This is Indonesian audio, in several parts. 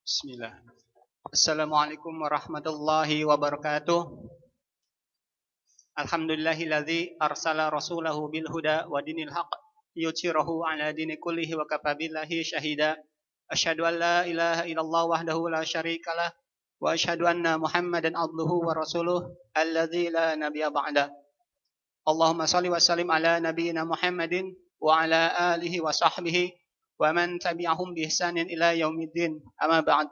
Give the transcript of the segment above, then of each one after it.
Bismillah. Assalamualaikum warahmatullahi wabarakatuh. Alhamdulillahilladzi arsala rasulahu bil huda wa dinil haq yudhhirahu ala dini kullihi wa kafa billahi syahida. Asyhadu an la ilaha illallah wahdahu la syarikalah wa asyhadu anna Muhammadan abduhu wa rasuluh alladzi la nabiyya ba'da. Allahumma shalli wa sallim ala nabiyyina Muhammadin wa ala alihi wa sahbihi wa man tabi'ahum bi ihsanin ila yaumiddin. Amma ba'd.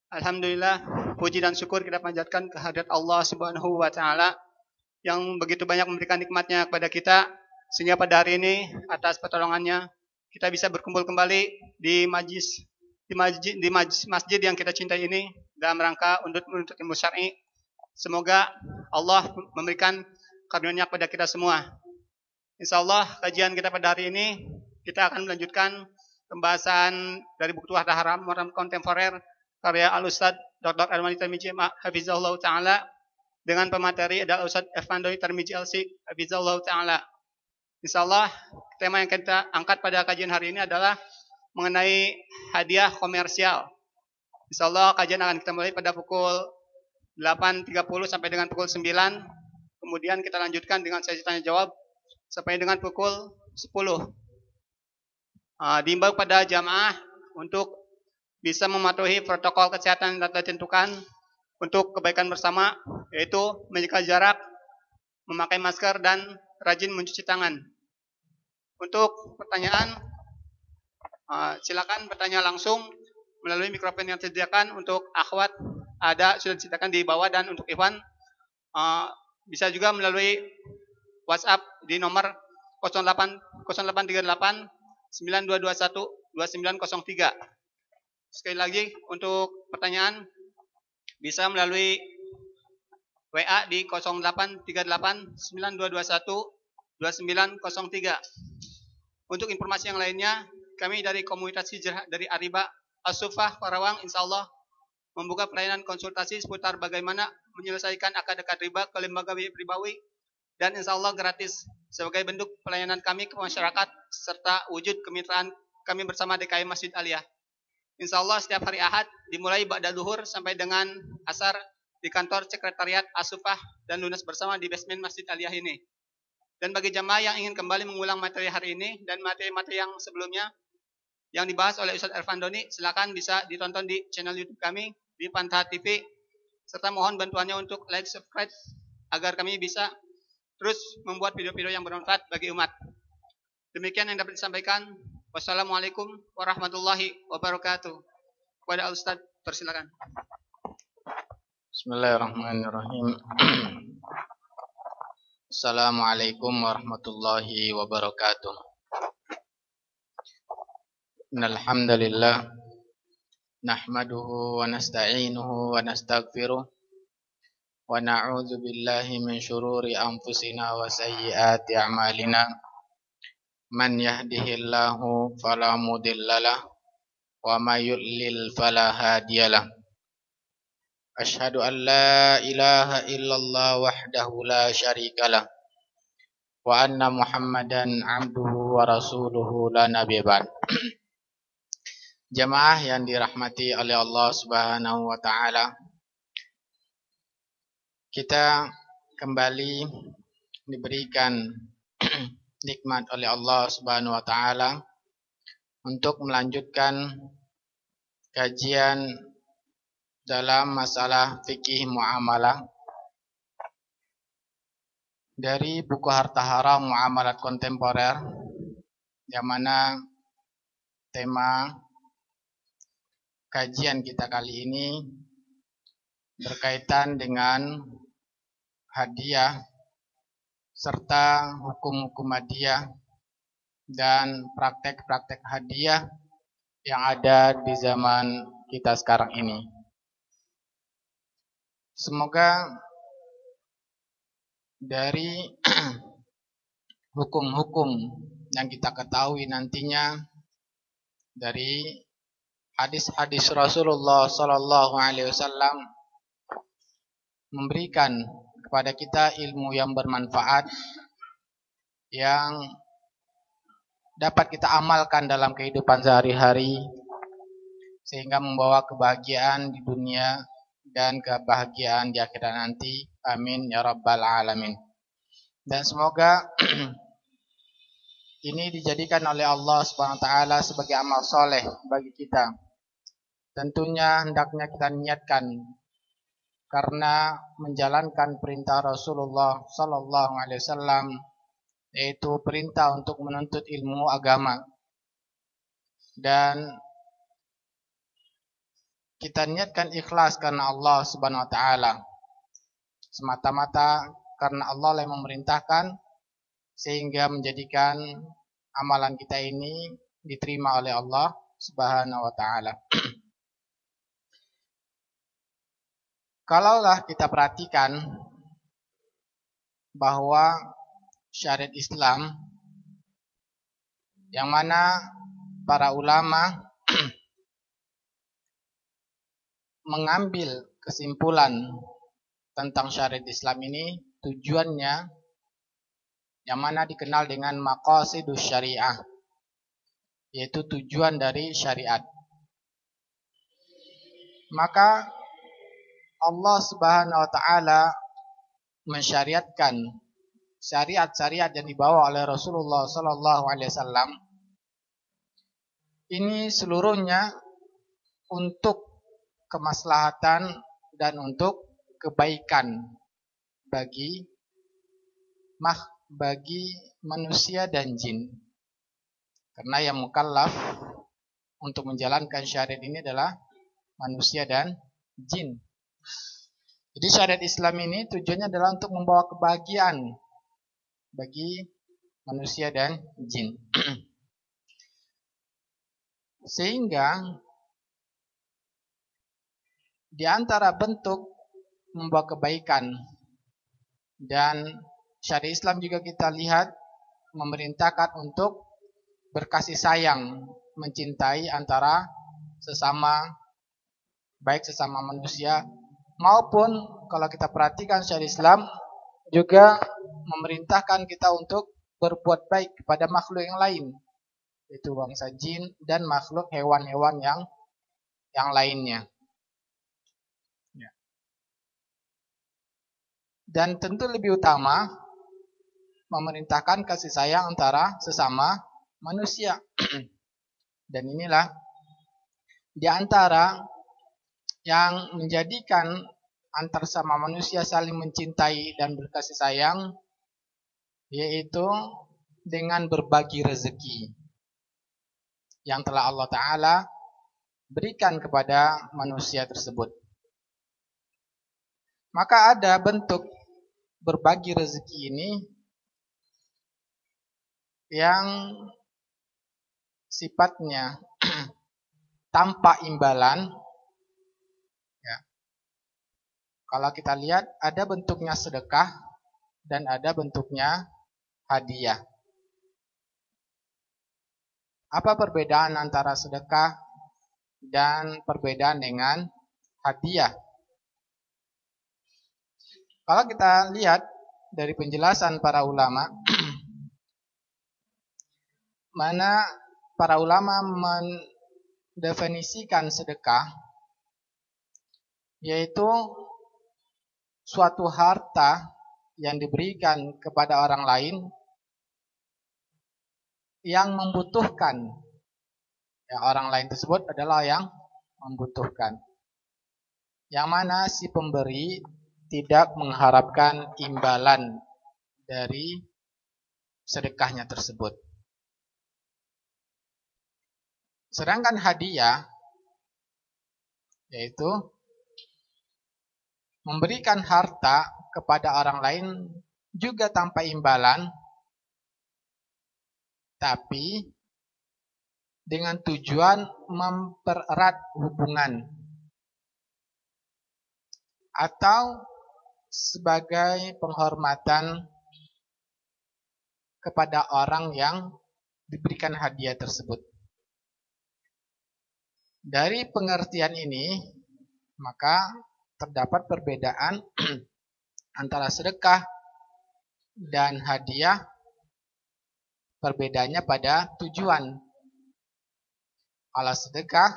Alhamdulillah, puji dan syukur kita panjatkan kehadirat Allah Subhanahu wa taala yang begitu banyak memberikan nikmatnya kepada kita sehingga pada hari ini atas pertolongannya kita bisa berkumpul kembali di masjid yang kita cintai ini dalam rangka untuk menuntut ilmu syar'i. Semoga Allah memberikan karunia kepada kita semua. Insyaallah kajian kita pada hari ini kita akan melanjutkan pembahasan dari buku Harta Haram Kontemporer karya Al-Ustadz Dr. Armani Tarmizi Hafizahullah Ta'ala dengan pemateri adalah Ustadz Irfandoni Tarmizi LC Hafizahullah Ta'ala. Insyaallah tema yang kita angkat pada kajian hari ini adalah mengenai hadiah komersial. Insyaallah kajian akan kita mulai pada pukul 8.30 sampai dengan pukul 9. Kemudian kita lanjutkan dengan sesi tanya jawab sampai dengan pukul 10. Diimbau pada jamaah untuk bisa mematuhi protokol kesehatan yang telah ditentukan untuk kebaikan bersama, yaitu menjaga jarak, memakai masker, dan rajin mencuci tangan. Untuk pertanyaan, silakan bertanya langsung melalui mikrofon yang disediakan. Untuk akhwat sudah disediakan di bawah, dan untuk Ikhwan bisa juga melalui WhatsApp di nomor 0838 9221 2903. Sekali lagi untuk pertanyaan bisa melalui WA di 0838 9221 2903. Untuk informasi yang lainnya, kami dari komunitas hijrah dari Ariba As-Sufah Karawang insyaallah membuka pelayanan konsultasi seputar bagaimana menyelesaikan akad-akad riba ke lembaga ribawi, dan insyaallah gratis sebagai bentuk pelayanan kami ke masyarakat serta wujud kemitraan kami bersama DKI Masjid Aliyah. Insyaallah setiap hari Ahad dimulai ba'da zuhur sampai dengan asar di kantor sekretariat Asufah dan lunas bersama di basement Masjid Aliyah ini. Dan bagi jamaah yang ingin kembali mengulang materi hari ini dan materi-materi yang sebelumnya yang dibahas oleh Ustadz Irfandoni, silakan bisa ditonton di channel YouTube kami di Pantah TV, serta mohon bantuannya untuk like, subscribe agar kami bisa terus membuat video-video yang bermanfaat bagi umat. Demikian yang dapat disampaikan. Wassalamualaikum warahmatullahi wabarakatuh. Kepada Al-Ustadz, persilakan. Bismillahirrahmanirrahim. Assalamualaikum warahmatullahi wabarakatuh. Innal hamdalillah nahmaduhu wa nasta'inuhu wa nastaghfiruh wa na'udzu billahi min syururi anfusina wa sayyiati a'malina. Man yahdihillahu fala mudhillalah wa may yudlil fala hadiyalah. Asyhadu an la ilaha illallah wahdahu la syarikalah wa anna Muhammadan abduhu wa rasuluhu la nabiyya ba'd. Jamaah yang dirahmati oleh Allah Subhanahu wa taala, kita kembali diberikan nikmat oleh Allah Subhanahu wa taala untuk melanjutkan kajian dalam masalah fikih muamalah dari buku Harta Haram Muamalat Kontemporer, yang mana tema kajian kita kali ini berkaitan dengan hadiah serta hukum-hukum hadiah dan praktek-praktek hadiah yang ada di zaman kita sekarang ini. Semoga dari hukum-hukum yang kita ketahui nantinya dari hadis-hadis Rasulullah Sallallahu Alaihi Wasallam memberikan kepada kita ilmu yang bermanfaat yang dapat kita amalkan dalam kehidupan sehari-hari, sehingga membawa kebahagiaan di dunia dan kebahagiaan di akhirat nanti. Amin ya rabbal alamin. Dan semoga ini dijadikan oleh Allah Subhanahu wa taala sebagai amal soleh bagi kita. Tentunya hendaknya kita niatkan karena menjalankan perintah Rasulullah sallallahu alaihi wasallam, yaitu perintah untuk menuntut ilmu agama. Dan kita niatkan ikhlas karena Allah Subhanahu wa taala. Semata-mata karena Allah yang memerintahkan, sehingga menjadikan amalan kita ini diterima oleh Allah Subhanahu wa taala. Kalaulah kita perhatikan bahwa syariat Islam yang mana para ulama mengambil kesimpulan tentang syariat Islam ini, tujuannya yang mana dikenal dengan maqasidus syariah, yaitu tujuan dari syariat. Maka Allah Subhanahu wa taala mensyariatkan syariat-syariat yang dibawa oleh Rasulullah sallallahu alaihi wasallam ini seluruhnya untuk kemaslahatan dan untuk kebaikan bagi manusia dan jin. Karena yang mukallaf untuk menjalankan syariat ini adalah manusia dan jin. Jadi syariat Islam ini tujuannya adalah untuk membawa kebahagiaan bagi manusia dan jin. Sehingga di antara bentuk membawa kebaikan dan syariat Islam juga kita lihat memerintahkan untuk berkasih sayang, mencintai antara sesama, baik sesama manusia maupun kalau kita perhatikan syariat Islam juga memerintahkan kita untuk berbuat baik kepada makhluk yang lain, yaitu bangsa jin dan makhluk hewan-hewan yang lainnya. Dan tentu lebih utama memerintahkan kasih sayang antara sesama manusia. Dan inilah di antara yang menjadikan antar sama manusia saling mencintai dan berkasih sayang, yaitu dengan berbagi rezeki yang telah Allah Ta'ala berikan kepada manusia tersebut. Maka ada bentuk berbagi rezeki ini yang sifatnya tanpa imbalan. Kalau kita lihat ada bentuknya sedekah dan ada bentuknya hadiah. Apa perbedaan antara sedekah dan perbedaan dengan hadiah? Kalau kita lihat dari penjelasan para ulama, mana para ulama mendefinisikan sedekah, yaitu suatu harta yang diberikan kepada orang lain yang membutuhkan. Ya, orang lain tersebut adalah yang membutuhkan. Yang mana si pemberi tidak mengharapkan imbalan dari sedekahnya tersebut. Sedangkan hadiah yaitu memberikan harta kepada orang lain juga tanpa imbalan, tapi dengan tujuan mempererat hubungan atau sebagai penghormatan kepada orang yang diberikan hadiah tersebut. Dari pengertian ini, maka terdapat perbedaan antara sedekah dan hadiah. Perbedaannya pada tujuan. Kalau sedekah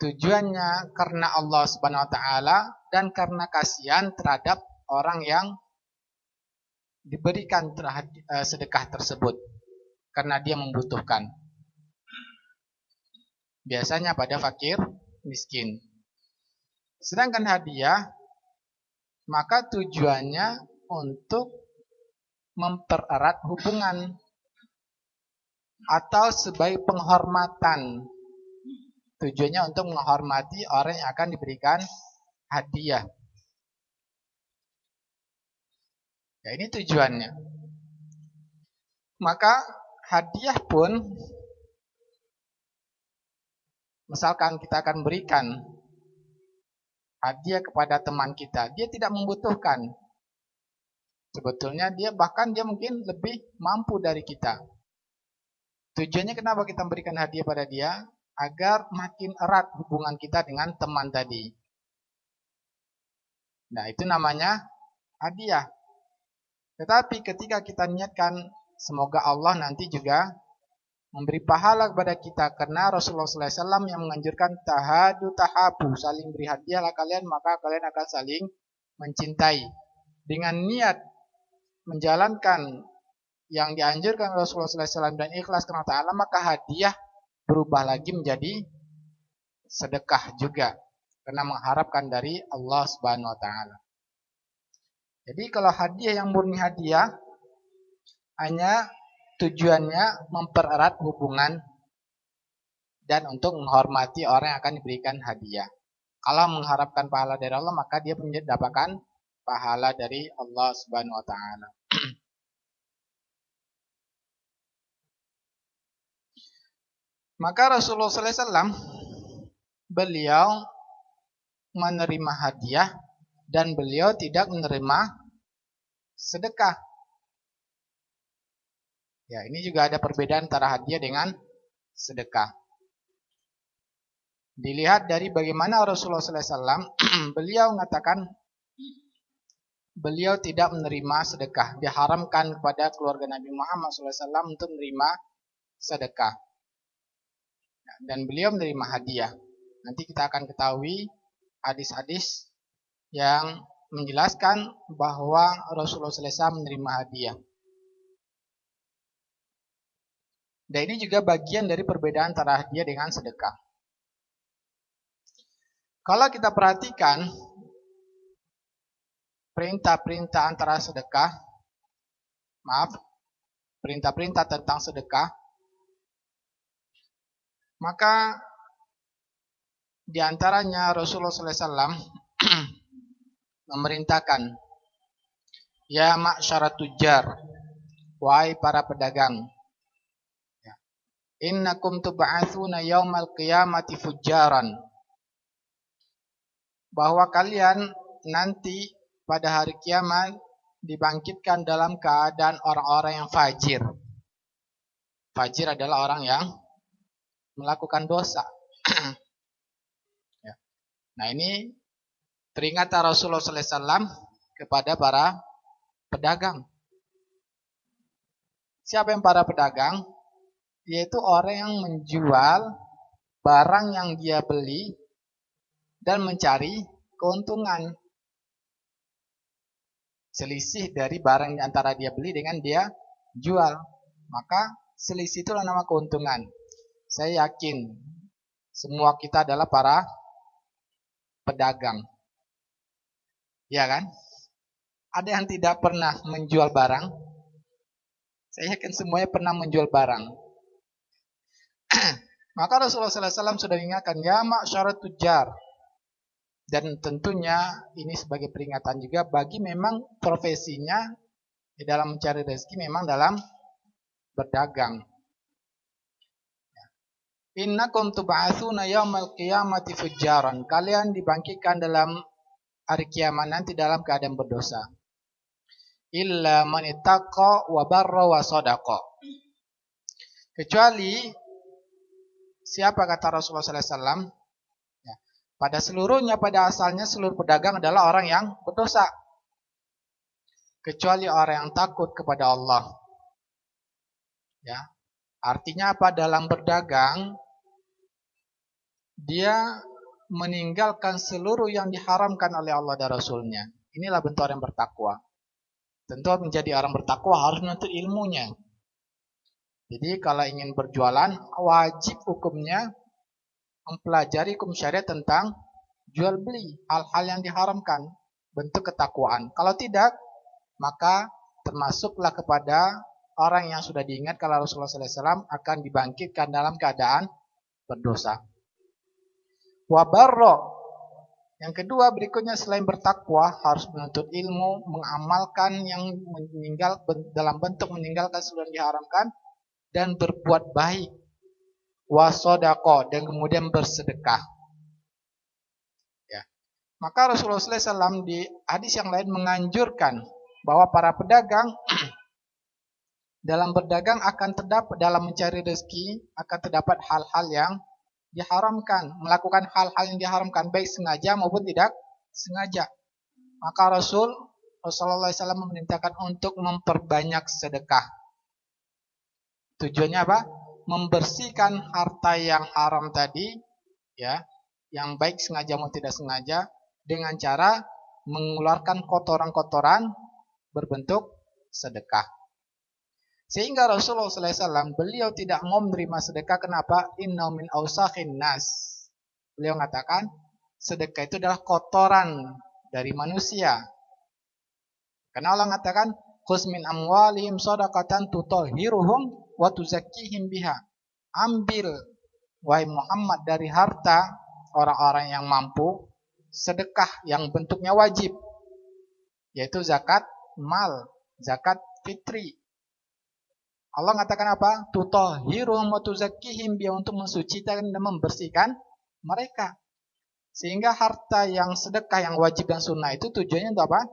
tujuannya karena Allah Subhanahu wa taala dan karena kasihan terhadap orang yang diberikan sedekah tersebut karena dia membutuhkan. Biasanya pada fakir miskin. Sedangkan hadiah maka tujuannya untuk mempererat hubungan atau sebagai penghormatan. Tujuannya untuk menghormati orang yang akan diberikan hadiah. Ya, ini tujuannya. Maka hadiah pun, misalkan kita akan berikan hadiah kepada teman kita, dia tidak membutuhkan. Sebetulnya dia mungkin lebih mampu dari kita. Tujuannya kenapa kita berikan hadiah pada dia? Agar makin erat hubungan kita dengan teman tadi. Nah, itu namanya hadiah. Tetapi ketika kita niatkan, semoga Allah nanti juga memberi pahala kepada kita. Karena Rasulullah SAW yang menganjurkan tahadu tahabu, saling beri hadiahlah kalian, maka kalian akan saling mencintai. Dengan niat menjalankan yang dianjurkan Rasulullah SAW dan ikhlas karena ta'ala, maka hadiah berubah lagi menjadi sedekah juga. Karena mengharapkan dari Allah Subhanahu wa ta'ala. Jadi kalau hadiah yang murni hadiah, hanya tujuannya mempererat hubungan dan untuk menghormati orang yang akan diberikan hadiah. Kalau mengharapkan pahala dari Allah, maka dia mendapatkan pahala dari Allah Subhanahu wa ta'ala. Maka Rasulullah SAW beliau menerima hadiah dan beliau tidak menerima sedekah. Ya, ini juga ada perbedaan antara hadiah dengan sedekah. Dilihat dari bagaimana Rasulullah SAW beliau mengatakan beliau tidak menerima sedekah. Diharamkan kepada keluarga Nabi Muhammad SAW untuk menerima sedekah. Dan beliau menerima hadiah. Nanti kita akan ketahui hadis-hadis yang menjelaskan bahwa Rasulullah SAW menerima hadiah. Dan ini juga bagian dari perbedaan antara hadiah dengan sedekah. Kalau kita perhatikan perintah-perintah antara sedekah, perintah-perintah tentang sedekah, maka di antaranya Rasulullah SAW memerintahkan, ya ma'syarat tujar, wahai para pedagang, innakum tub'atsuna yaumal qiyamati fujjaran, bahwa kalian nanti pada hari kiamat dibangkitkan dalam keadaan orang-orang yang fajir. Fajir adalah orang yang melakukan dosa. Nah, ini peringatan Rasulullah SAW kepada para pedagang. Siapa yang para pedagang? Yaitu orang yang menjual barang yang dia beli dan mencari keuntungan. Selisih dari barang antara dia beli dengan dia jual. Maka selisih itulah nama keuntungan. Saya yakin semua kita adalah para pedagang. Ya kan? Ada yang tidak pernah menjual barang? Saya yakin semuanya pernah menjual barang. Maka Rasulullah SAW sudah mengingatkan, ya ma'syarat tujar. Dan tentunya ini sebagai peringatan juga bagi memang profesinya di dalam mencari rezeki memang dalam berdagang. Innakum tub'atsuna yaumal qiyamati fujjaran. Kalian dibangkitkan dalam hari kiamat nanti dalam keadaan berdosa. Illa man ittaqa wa barra wa sadaqa. Kecuali siapa kata Rasulullah SAW? Ya, pada seluruhnya, pada asalnya seluruh pedagang adalah orang yang berdosa. Kecuali orang yang takut kepada Allah. Ya. Artinya apa? Dalam berdagang dia meninggalkan seluruh yang diharamkan oleh Allah dan Rasulnya. Inilah bentuk orang bertakwa. Tentu menjadi orang bertakwa harus menuntut ilmunya. Jadi kalau ingin berjualan, wajib hukumnya mempelajari hukum syariat tentang jual beli, hal-hal yang diharamkan, bentuk ketakwaan. Kalau tidak, maka termasuklah kepada orang yang sudah diingat kalau Rasulullah SAW akan dibangkitkan dalam keadaan berdosa. Wabarro, yang kedua berikutnya selain bertakwa harus menuntut ilmu, mengamalkan yang dalam bentuk meninggalkan seluruh yang diharamkan dan berbuat baik. Wasodako, dan kemudian bersedekah. Maka Rasulullah SAW di hadis yang lain menganjurkan bahwa para pedagang dalam berdagang akan terdapat, dalam mencari rezeki akan terdapat hal-hal yang diharamkan, melakukan hal-hal yang diharamkan baik sengaja maupun tidak sengaja. Maka Rasulullah SAW memerintahkan untuk memperbanyak sedekah. Tujuannya apa? Membersihkan harta yang haram tadi, ya, yang baik sengaja maupun tidak sengaja, dengan cara mengeluarkan kotoran-kotoran berbentuk sedekah. Sehingga Rasulullah SAW beliau tidak mau menerima sedekah. Kenapa? Inna min awsakhin nas. Beliau mengatakan sedekah itu adalah kotoran dari manusia. Karena Allah mengatakan khuz min amwalihim shadaqatan tutahhiruhum wa tuzakkihim biha. Ambil wahai Muhammad dari harta orang-orang yang mampu sedekah yang bentuknya wajib, yaitu zakat mal, zakat fitri. Allah mengatakan apa? Tutahhiruhum wa tuzakkihim biha, untuk mensucikan dan membersihkan mereka. Sehingga harta yang sedekah yang wajib dan sunnah itu tujuannya untuk apa?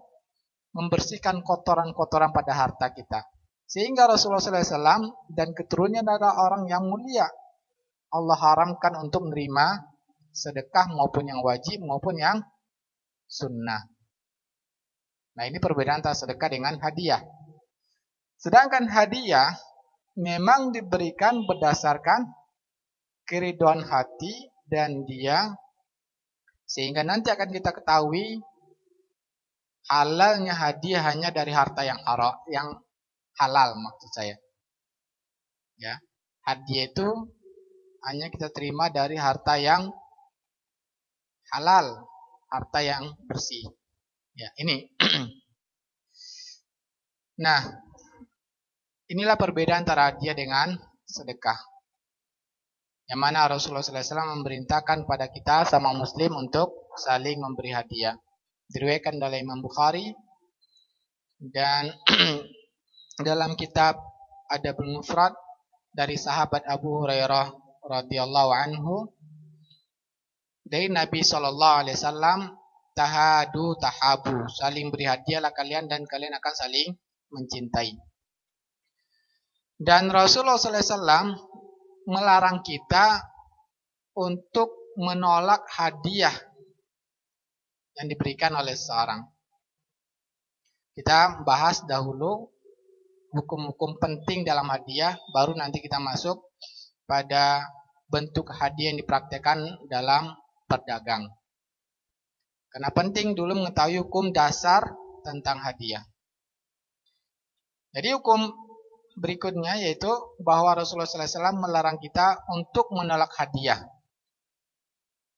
Membersihkan kotoran-kotoran pada harta kita. Sehingga Rasulullah SAW dan keturunannya adalah orang yang mulia. Allah haramkan untuk menerima sedekah maupun yang wajib maupun yang sunnah. Nah, ini perbedaan antara sedekah dengan hadiah. Sedangkan hadiah memang diberikan berdasarkan keridhaan hati dan dia, sehingga nanti akan kita ketahui halalnya hadiah hanya dari harta yang halal, maksud saya. Ya, hadiah itu hanya kita terima dari harta yang halal, harta yang bersih. Ya, ini. Nah, inilah perbedaan antara hadiah dengan sedekah. Yang mana Rasulullah SAW memerintahkan pada kita sama muslim untuk saling memberi hadiah. Diriwayatkan oleh Imam Bukhari dan dalam kitab Adabul Mufrad dari sahabat Abu Hurairah radhiyallahu anhu, dari Nabi SAW, tahadu tahabu, saling beri hadiahlah kalian dan kalian akan saling mencintai. Dan Rasulullah SAW melarang kita untuk menolak hadiah yang diberikan oleh seseorang. Kita bahas dahulu hukum-hukum penting dalam hadiah, baru nanti kita masuk pada bentuk hadiah yang dipraktekkan dalam berdagang. Karena penting dulu mengetahui hukum dasar tentang hadiah. Jadi hukum berikutnya yaitu bahwa Rasulullah SAW melarang kita untuk menolak hadiah.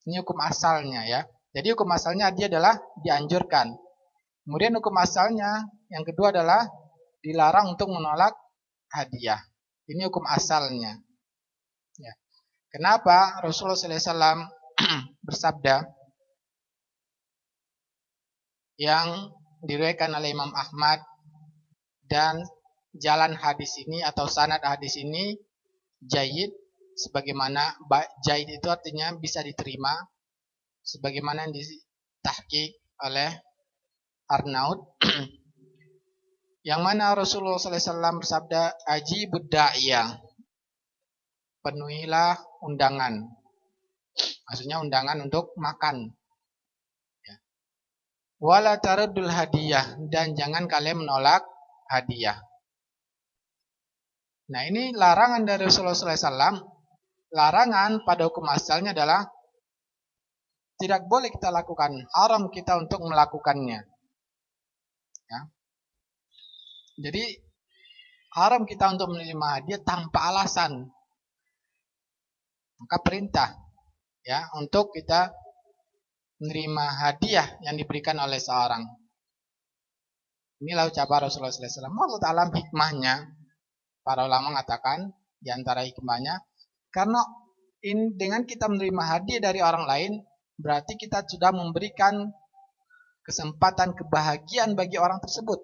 Ini hukum asalnya ya. Jadi hukum asalnya hadiah adalah dianjurkan. Kemudian hukum asalnya yang kedua adalah dilarang untuk menolak hadiah. Ini hukum asalnya. Ya. Kenapa Rasulullah SAW bersabda yang diriwayatkan oleh Imam Ahmad, dan jalan hadis ini atau sanad hadis ini jayyid, sebagaimana jayyid itu artinya bisa diterima, sebagaimana yang ditahqiq oleh Arnaud, yang mana Rasulullah SAW bersabda, ajibud da'iyah, penuhilah undangan, maksudnya undangan untuk makan. Wala taradul hadiah, dan jangan kalian menolak hadiah. Nah, ini larangan dari Rasulullah SAW. Larangan pada hukum asalnya adalah tidak boleh kita lakukan, haram kita untuk melakukannya. Ya. Jadi haram kita untuk menerima hadiah tanpa alasan. Maka perintah ya untuk kita menerima hadiah yang diberikan oleh seorang. Inilah ucapan Rasulullah SAW. Allah Ta'ala hikmahnya, para ulama mengatakan di antara hikmahnya, karena dengan kita menerima hadiah dari orang lain, berarti kita sudah memberikan kesempatan kebahagiaan bagi orang tersebut.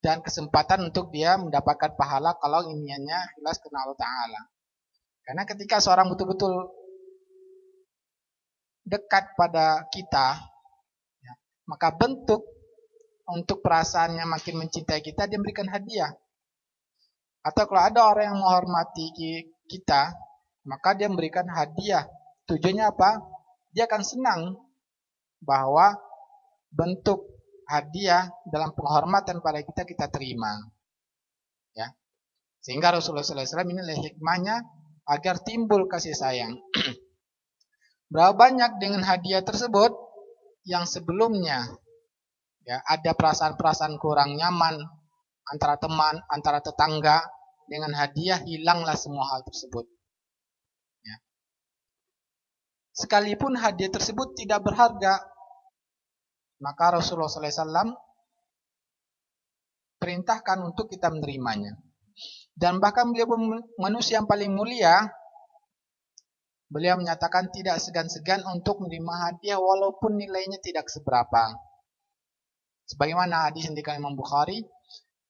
Dan kesempatan untuk dia mendapatkan pahala kalau niatnya ikhlas karena Allah Ta'ala. Karena ketika seorang betul-betul dekat pada kita, ya, maka bentuk untuk perasaannya makin mencintai kita, dia memberikan hadiah. Atau kalau ada orang yang menghormati kita, maka dia memberikan hadiah. Tujuannya apa? Dia akan senang bahwa bentuk hadiah dalam penghormatan pada kita terima. Ya. Sehingga Rasulullah SAW inilah hikmahnya agar timbul kasih sayang. Berapa banyak dengan hadiah tersebut yang sebelumnya ya ada perasaan-perasaan kurang nyaman antara teman, antara tetangga, dengan hadiah hilanglah semua hal tersebut. Ya. Sekalipun hadiah tersebut tidak berharga, maka Rasulullah SAW perintahkan untuk kita menerimanya. Dan bahkan beliau manusia yang paling mulia, beliau menyatakan tidak segan-segan untuk menerima hadiah walaupun nilainya tidak seberapa. Sebagaimana hadis yang dikatakan Imam Bukhari,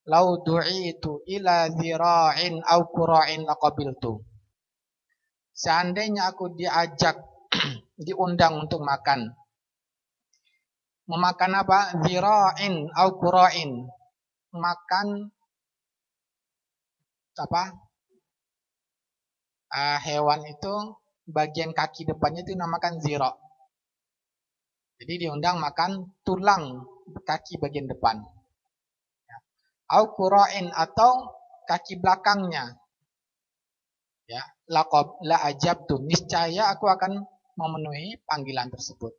"Lau du'itu ila zira'in aw qura'in laqabiltu." Seandainya aku diajak, diundang untuk makan. Memakan apa? Zira'in aw qura'in. Makan apa? Hewan itu bagian kaki depannya itu dinamakan zira'. Jadi diundang makan tulang kaki bagian depan. Au qura'in atau kaki belakangnya. Ya, la ajabtu, niscaya aku akan memenuhi panggilan tersebut.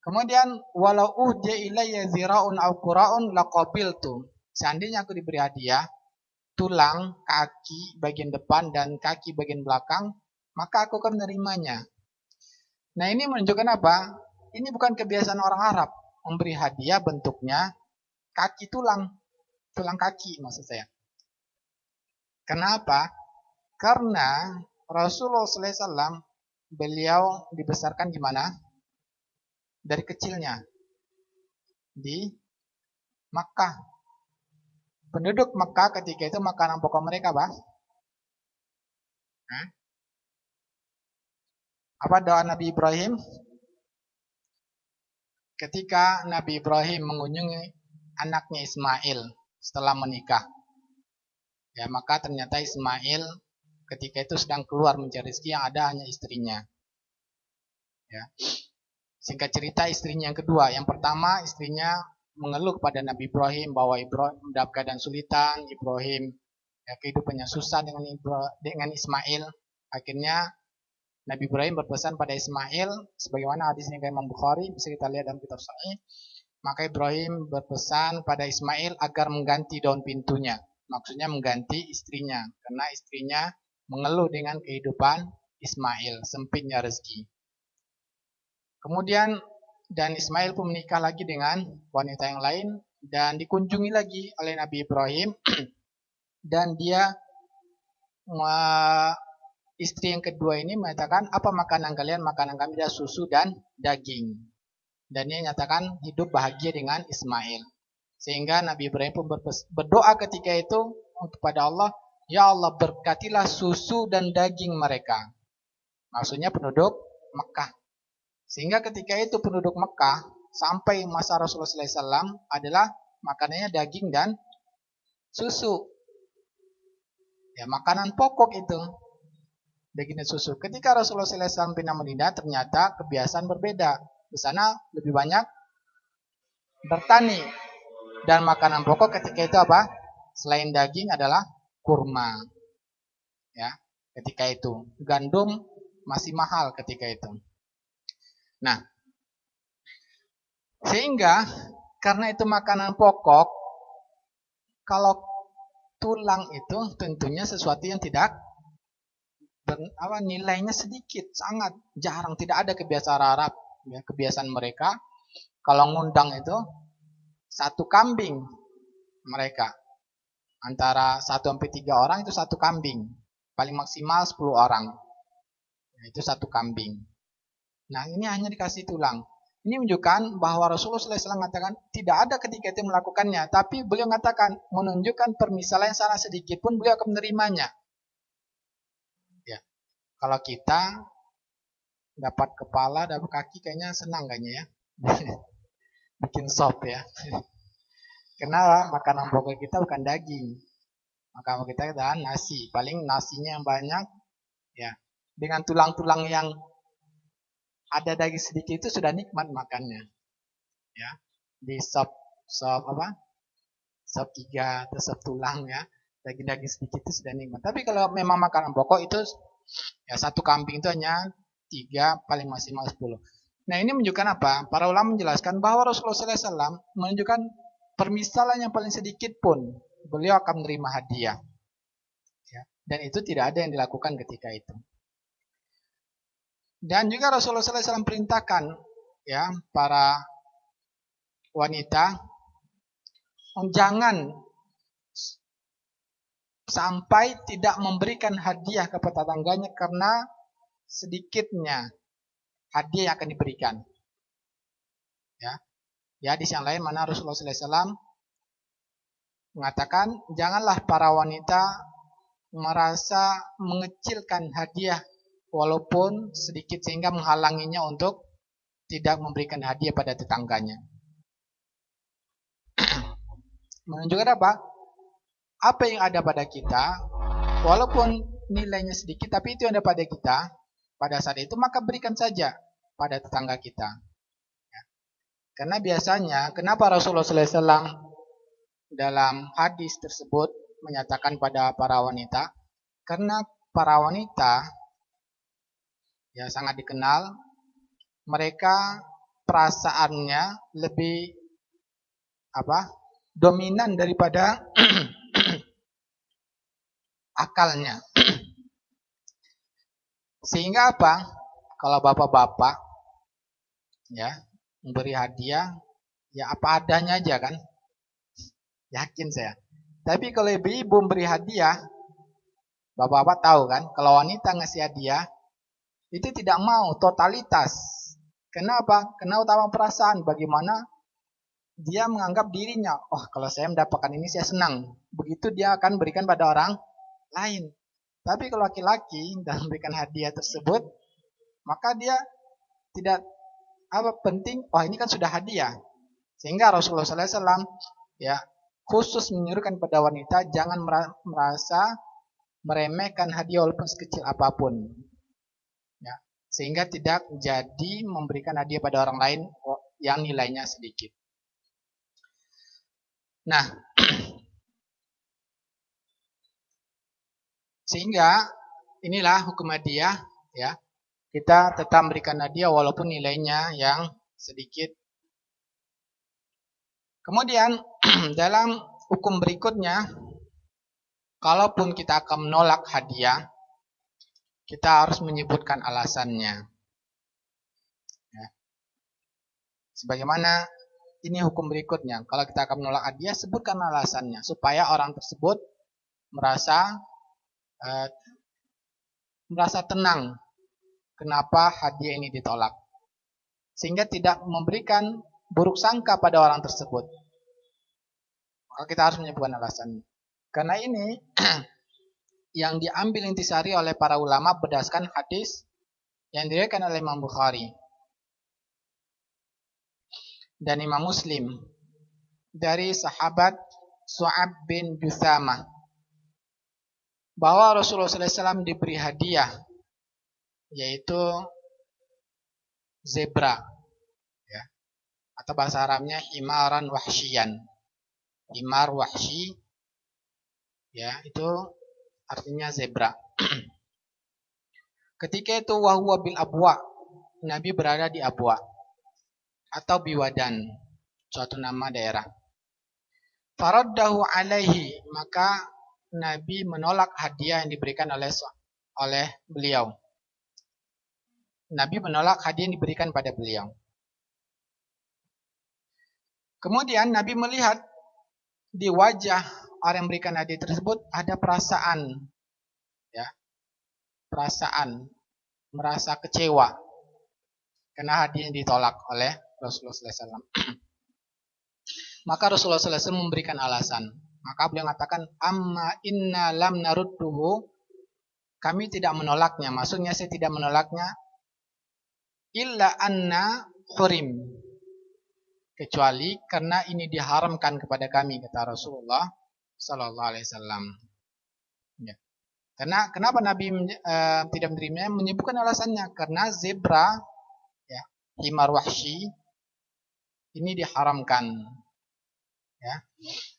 Kemudian walau uhdiya ilayya zira'un au qura'un laqabiltu. Seandainya aku diberi hadiah tulang kaki bagian depan dan kaki bagian belakang, maka aku akan menerimanya. Nah, ini menunjukkan apa? Ini bukan kebiasaan orang Arab memberi hadiah bentuknya kaki tulang kaki maksud saya. Kenapa? Karena Rasulullah SAW beliau dibesarkan di mana? Dari kecilnya di Makkah. Penduduk Makkah ketika itu makanan pokok mereka apa? Apa doa Nabi Ibrahim? Ketika Nabi Ibrahim mengunjungi anaknya Ismail setelah menikah. Ya, maka ternyata Ismail ketika itu sedang keluar mencari rezeki, yang ada hanya istrinya. Ya. Singkat cerita istrinya yang kedua, yang pertama istrinya mengeluh kepada Nabi Ibrahim bahwa Ibrahim dalam keadaan sulitan, Ibrahim ya, kehidupannya susah dengan Ismail. Akhirnya Nabi Ibrahim berpesan pada Ismail, sebagaimana hadisnya Imam Bukhari, bisa kita lihat dalam kitab Sahih. Maka Ibrahim berpesan pada Ismail agar mengganti daun pintunya. Maksudnya mengganti istrinya, karena istrinya mengeluh dengan kehidupan Ismail, sempitnya rezeki. Kemudian dan Ismail pun menikah lagi dengan wanita yang lain dan dikunjungi lagi oleh Nabi Ibrahim dan dia istri yang kedua ini mengatakan, apa makanan kalian? Makanan kami adalah susu dan daging. Dan dia nyatakan hidup bahagia dengan Ismail. Sehingga Nabi Ibrahim pun berdoa ketika itu kepada Allah, ya Allah berkatilah susu dan daging mereka. Maksudnya penduduk Mekah. Sehingga ketika itu penduduk Mekah sampai masa Rasulullah SAW adalah makanannya daging dan susu. Ya, makanan pokok itu. Daging dan susu. Ketika Rasulullah SAW pindah Madinah, ternyata kebiasaan berbeda. Di sana lebih banyak bertani. Dan makanan pokok ketika itu apa? Selain daging adalah kurma. Ya, ketika itu gandum masih mahal ketika itu. Nah, sehingga karena itu makanan pokok, kalau tulang itu tentunya sesuatu yang tidak nilainya sedikit, sangat jarang, tidak ada kebiasaan Arab. Ya, kebiasaan mereka kalau ngundang itu satu kambing mereka. Antara 1-3 orang itu satu kambing. Paling maksimal 10 orang. Itu satu kambing. Nah, ini hanya dikasih tulang. Ini menunjukkan bahwa Rasulullah SAW mengatakan tidak ada ketika itu melakukannya. Tapi beliau mengatakan menunjukkan permisalan yang sangat sedikit pun beliau akan menerimanya. Ya. Kalau kita dapat kepala, dapat kaki kayaknya senang kayaknya ya. Bikin sop ya. Karena makanan pokok kita bukan daging. Makanan kita adalah nasi. Paling nasinya yang banyak ya. Dengan tulang-tulang yang ada daging sedikit itu sudah nikmat makannya. Ya. Di sop apa? Sop iga atau sop tulang ya. Daging-daging sedikit itu sudah nikmat. Tapi kalau memang makanan pokok itu ya satu kambing itu hanya 3 paling maksimal 10. Nah, ini menunjukkan apa? Para ulama menjelaskan bahwa Rasulullah SAW menunjukkan permisalan yang paling sedikit pun beliau akan menerima hadiah. Ya. Dan itu tidak ada yang dilakukan ketika itu. Dan juga Rasulullah SAW perintahkan ya para wanita jangan sampai tidak memberikan hadiah kepada tetangganya karena sedikitnya hadiah yang akan diberikan. Ya. Ya, di yang lain mana Rasulullah SAW mengatakan janganlah para wanita merasa mengecilkan hadiah walaupun sedikit sehingga menghalanginya untuk tidak memberikan hadiah pada tetangganya. Menunjukkan apa? Apa yang ada pada kita walaupun nilainya sedikit tapi itu yang ada pada kita pada saat itu maka berikan saja pada tetangga kita. Karena biasanya, kenapa Rasulullah SAW dalam hadis tersebut menyatakan pada para wanita? Karena para wanita ya sangat dikenal, mereka perasaannya lebih dominan daripada akalnya. Sehingga apa? Kalau bapak-bapak ya memberi hadiah, ya apa adanya aja kan? Yakin saya. Tapi kalau ibu-ibu memberi hadiah, bapak-bapak tahu kan? Kalau wanita ngasih hadiah, itu tidak mau totalitas. Kenapa? Karena utama perasaan. Bagaimana dia menganggap dirinya, oh kalau saya mendapatkan ini saya senang. Begitu dia akan berikan pada orang lain. Tapi kalau laki-laki dalam memberikan hadiah tersebut, maka dia tidak penting, oh ini kan sudah hadiah. Sehingga Rasulullah SAW ya khusus menyuruhkan pada wanita jangan merasa meremehkan hadiah walaupun sekecil apapun. Ya, sehingga tidak jadi memberikan hadiah pada orang lain yang nilainya sedikit. Nah, sehingga inilah hukum hadiah ya. Kita tetap memberikan hadiah walaupun nilainya yang sedikit. Kemudian dalam hukum berikutnya, kalaupun kita akan menolak hadiah, kita harus menyebutkan alasannya. Ya. Sebagaimana ini hukum berikutnya, kalau kita akan menolak hadiah, sebutkan alasannya supaya orang tersebut merasa tenang. Kenapa hadiah ini ditolak? Sehingga tidak memberikan buruk sangka pada orang tersebut. Maka kita harus menyebutkan alasannya. Karena ini yang diambil intisari oleh para ulama berdasarkan hadis yang diriwayatkan oleh Imam Bukhari dan Imam Muslim dari sahabat Su'ab bin Juthamah bahwa Rasulullah SAW diberi hadiah yaitu zebra ya. Atau bahasa Arabnya himaran wahsyian. Himar wahsyi ya, itu artinya zebra. Ketika itu wahwa bil abwa, Nabi berada di Abwa atau Biwadan, suatu nama daerah. Faraddahu alaihi, maka Nabi menolak hadiah yang diberikan oleh beliau. Nabi menolak hadiah yang diberikan pada beliau. Kemudian Nabi melihat di wajah orang yang memberikan hadiah tersebut ada perasaan, ya, perasaan merasa kecewa karena hadiah yang ditolak oleh Rasulullah SAW. Maka Rasulullah SAW memberikan alasan. Maka beliau mengatakan, amma inna lam narudduhu, kami tidak menolaknya. Maksudnya saya tidak menolaknya, illa anna hurim, kecuali karena ini diharamkan kepada kami, kata Rasulullah Sallallahu Alaihi Wasallam. Ya. Karena kenapa Nabi tidak menerimanya? Menyebutkan alasannya karena zebra, ya, himar wahsy ini diharamkan. Ya.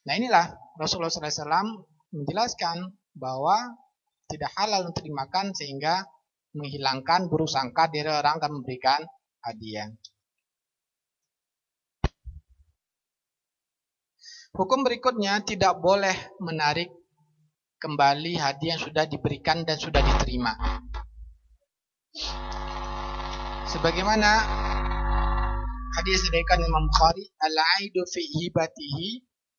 Nah inilah Rasulullah SAW menjelaskan bahwa tidak halal untuk dimakan sehingga menghilangkan buruk sangka dari orang yang memberikan hadiah. Hukum berikutnya, tidak boleh menarik kembali hadiah yang sudah diberikan dan sudah diterima. Sebagaimana hadis diriwayatkan Imam Bukhari, al-aidu fi hibatihi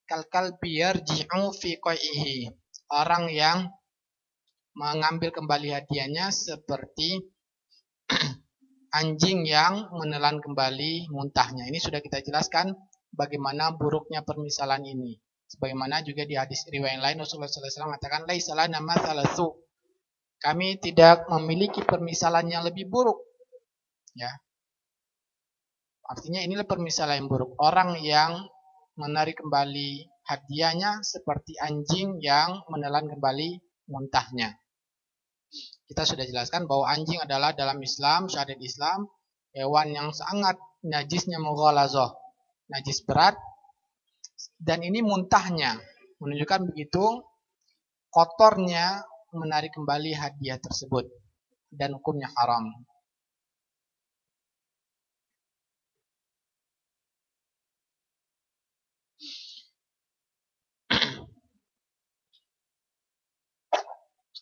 kal-kalbi yarji'u fi qai'ihi. Orang yang mengambil kembali hadiahnya seperti anjing yang menelan kembali muntahnya. Ini sudah kita jelaskan bagaimana buruknya permisalan ini. Sebagaimana juga di hadis riwayat lain Rasulullah SAW mengatakan, laisa lana mathalatsu. Kami tidak memiliki permisalan yang lebih buruk. Ya. Artinya inilah permisalan yang buruk. Orang yang menarik kembali hadiahnya seperti anjing yang menelan kembali muntahnya. Kita sudah jelaskan bahwa anjing adalah dalam Islam, syariat Islam, hewan yang sangat najisnya mughalazah, najis berat, dan ini muntahnya menunjukkan begitu kotornya menarik kembali hadiah tersebut dan hukumnya haram.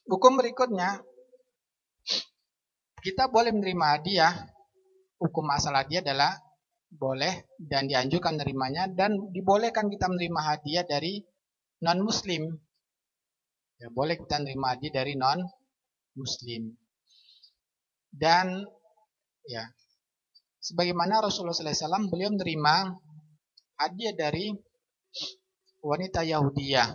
Hukum berikutnya, kita boleh menerima hadiah. Hukum asal hadiah adalah boleh dan dianjurkan menerimanya, dan dibolehkan kita menerima hadiah dari non-muslim. Ya, boleh kita menerima hadiah dari non-muslim. Dan ya, sebagaimana Rasulullah SAW, beliau menerima hadiah dari wanita Yahudiyah.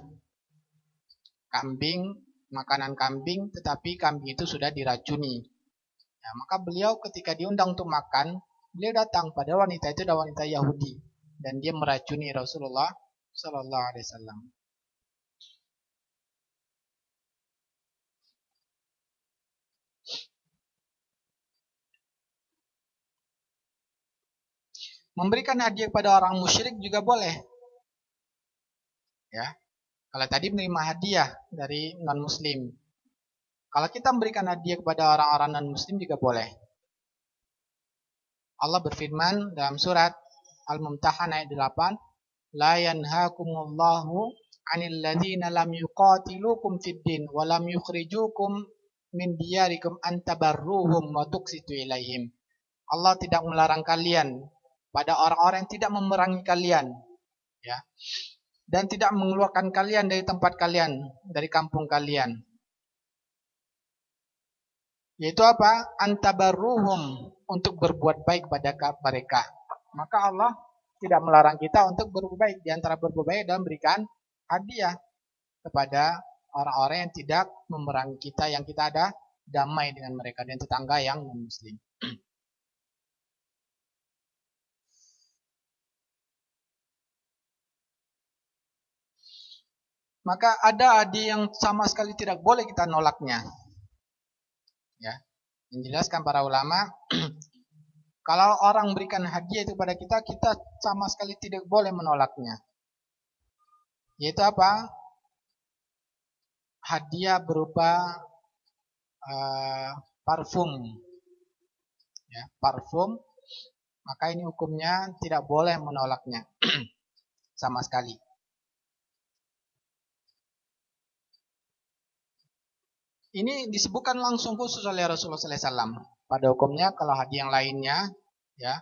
Kambing, makanan kambing, tetapi kambing itu sudah diracuni. Ya, maka beliau ketika diundang untuk makan, beliau datang pada wanita itu, adalah wanita Yahudi, dan dia meracuni Rasulullah Sallallahu Alaihi Wasallam. Memberikan hadiah kepada orang musyrik juga boleh. Ya, kalau tadi menerima hadiah dari non-muslim, kalau kita memberikan hadiah kepada orang-orang non-muslim juga boleh. Allah berfirman dalam surat Al-Mumtahanah ayat 8, la yanhaakumullahu 'anil ladzina lam yuqatilukum fid din wa lam yukhrijukum min diyarikum an tabarruhum wa tuqsitu ilaihim. Allah tidak melarang kalian pada orang-orang yang tidak memerangi kalian, ya, dan tidak mengeluarkan kalian dari tempat kalian, dari kampung kalian. Yaitu apa? Antabarruhum, untuk berbuat baik pada mereka. Maka Allah tidak melarang kita untuk berbuat baik. Di antara berbuat baik adalah memberikan hadiah kepada orang-orang yang tidak memerangi kita, yang kita ada damai dengan mereka dan tetangga yang non-muslim. Maka ada hadiah yang sama sekali tidak boleh kita nolaknya. Ya, menjelaskan para ulama, kalau orang berikan hadiah itu pada kita, kita sama sekali tidak boleh menolaknya. Yaitu apa? Hadiah berupa parfum. Ya, parfum, maka ini hukumnya tidak boleh menolaknya sama sekali. Ini disebutkan langsung khusus oleh Rasulullah SAW. Pada hukumnya kalau hadiah yang lainnya, ya,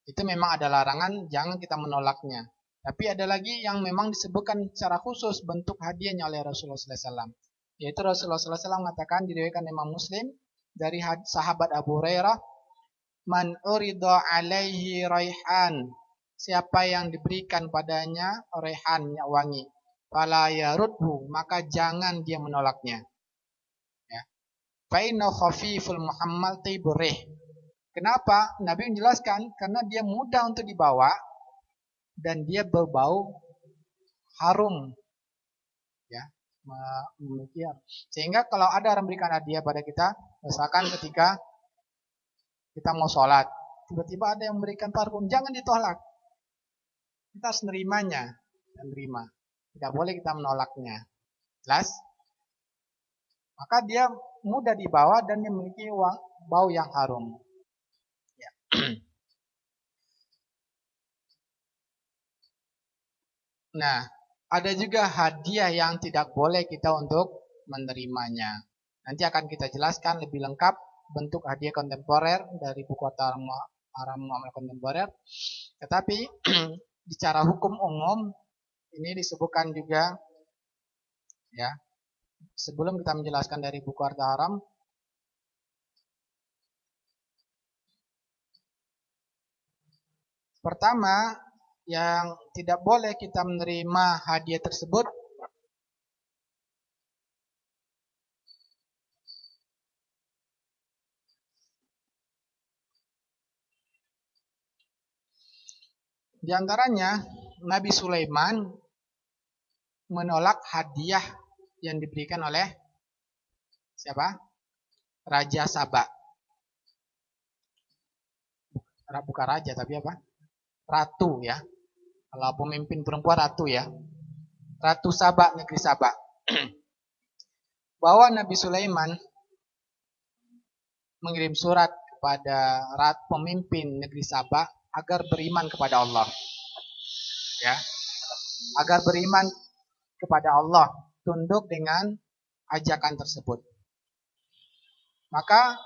itu memang ada larangan, jangan kita menolaknya. Tapi ada lagi yang memang disebutkan secara khusus bentuk hadiahnya oleh Rasulullah SAW. Yaitu Rasulullah SAW mengatakan, diriwayatkan Imam Muslim dari sahabat Abu Hurairah, man urida alaihi raihan, siapa yang diberikan padanya raihan, minyak wangi, fala yarudhu, maka jangan dia menolaknya. Ya. Fa inna khafiful muhammal tiburih. Kenapa? Nabi menjelaskan karena dia mudah untuk dibawa dan dia berbau harum. Ya, demikian. Sehingga kalau ada orang berikan hadiah pada kita, misalkan ketika kita mau sholat, tiba-tiba ada yang memberikan parfum, jangan ditolak. Kita harus menerimanya dan terima. Tidak boleh kita menolaknya. Jelas? Maka dia mudah dibawa dan dia memiliki bau yang harum. Ya. Nah, ada juga hadiah yang tidak boleh kita untuk menerimanya. Nanti akan kita jelaskan lebih lengkap bentuk hadiah kontemporer dari buku Haram Muamalah Kontemporer. Tetapi bicara hukum umum ini disebutkan juga, ya. Sebelum kita menjelaskan dari buku Harta Haram, pertama yang tidak boleh kita menerima hadiah tersebut di antaranya Nabi Sulaiman menolak hadiah yang diberikan oleh siapa? Raja Saba. Bukan raja tapi apa? Ratu, ya. Kalau pemimpin perempuan ratu, ya. Ratu Saba, negeri Saba. Bahwa Nabi Sulaiman mengirim surat kepada pemimpin negeri Saba agar beriman kepada Allah. Ya. Agar beriman kepada Allah, tunduk dengan ajakan tersebut. Maka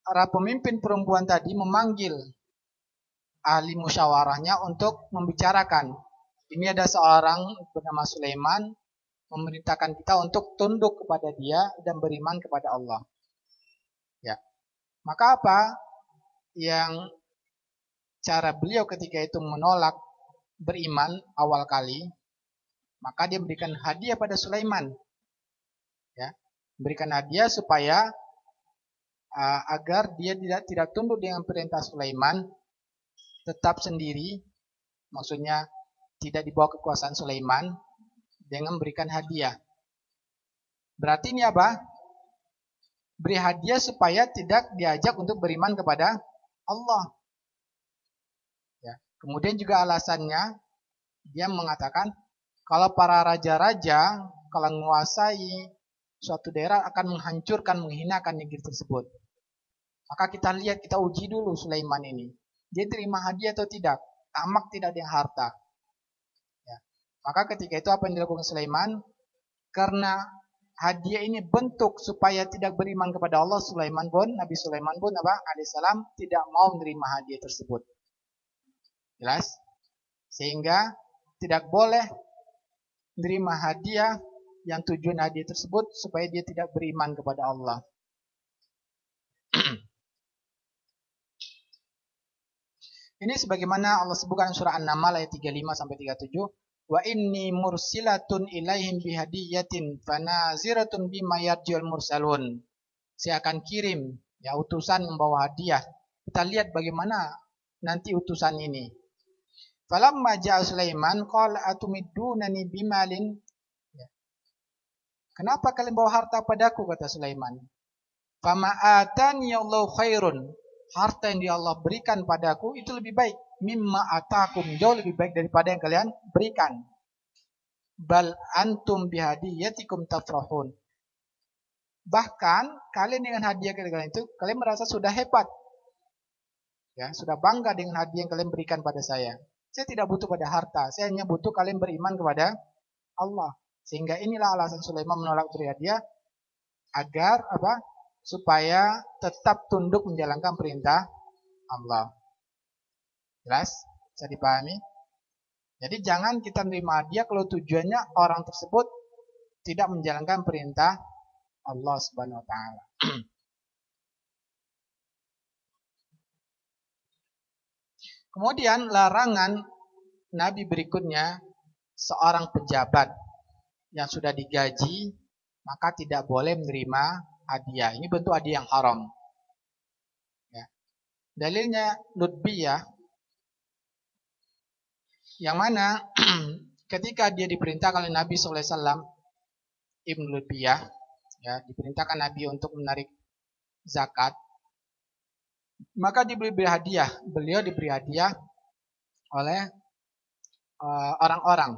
para pemimpin perempuan tadi memanggil ahli musyawarahnya untuk membicarakan. Ini ada seorang bernama Sulaiman memerintahkan kita untuk tunduk kepada dia dan beriman kepada Allah. Ya. Maka apa yang cara beliau ketika itu menolak beriman awal kali? Maka dia berikan hadiah pada Sulaiman. Ya. Berikan hadiah supaya agar dia tidak tunduk dengan perintah Sulaiman, tetap sendiri, maksudnya tidak di bawah kekuasaan Sulaiman, dengan memberikan hadiah. Berarti ini apa? Beri hadiah supaya tidak diajak untuk beriman kepada Allah. Ya. Kemudian juga alasannya, dia mengatakan, kalau para raja-raja, kalau menguasai suatu daerah akan menghancurkan, menghinakan negeri tersebut. Maka kita lihat, kita uji dulu Sulaiman ini. Dia terima hadiah atau tidak? Tamak tidak dengan harta. Ya. Maka ketika itu apa yang dilakukan Sulaiman? Karena hadiah ini bentuk supaya tidak beriman kepada Allah, Nabi Sulaiman pun alaihissalam tidak mau menerima hadiah tersebut. Jelas? Sehingga tidak boleh menerima hadiah yang tujuan hadiah tersebut supaya dia tidak beriman kepada Allah. Ini sebagaimana Allah sebutkan surah An-Naml ayat 35 sampai 37, wa inni mursilatun ilaihim bihadiyatin fanaziratun bima yarjiul mursalun. Saya akan kirim ya utusan membawa hadiah. Kita lihat bagaimana nanti utusan ini. Falamma ja'a Sulaiman qala atumidunani bimalin. Kenapa kalian bawa harta padaku, kata Sulaiman. Fama atani Allahu khairun. Harta yang Allah berikan padaku itu lebih baik. Mimma atakum, jauh lebih baik daripada yang kalian berikan. Bal antum bihadiyatikum tafrahun. Bahkan kalian dengan hadiah kalian itu, kalian merasa sudah hebat. Ya, sudah bangga dengan hadiah yang kalian berikan pada saya. Saya tidak butuh pada harta, saya hanya butuh kalian beriman kepada Allah. Sehingga inilah alasan Sulaiman menolak beri hadiah agar apa? Supaya tetap tunduk menjalankan perintah Allah. Jelas? Bisa dipahami? Jadi jangan kita menerima hadiah kalau tujuannya orang tersebut tidak menjalankan perintah Allah Subhanahu wa taala. Kemudian larangan Nabi berikutnya, seorang pejabat yang sudah digaji maka tidak boleh menerima hadiah. Ini bentuk hadiah yang haram. Ya. Dalilnya Lutbiyah, yang mana ketika dia diperintahkan oleh Nabi SAW, Ibn Lutbiyah, ya, diperintahkan Nabi untuk menarik zakat, maka diberi hadiah. Beliau diberi hadiah oleh orang-orang.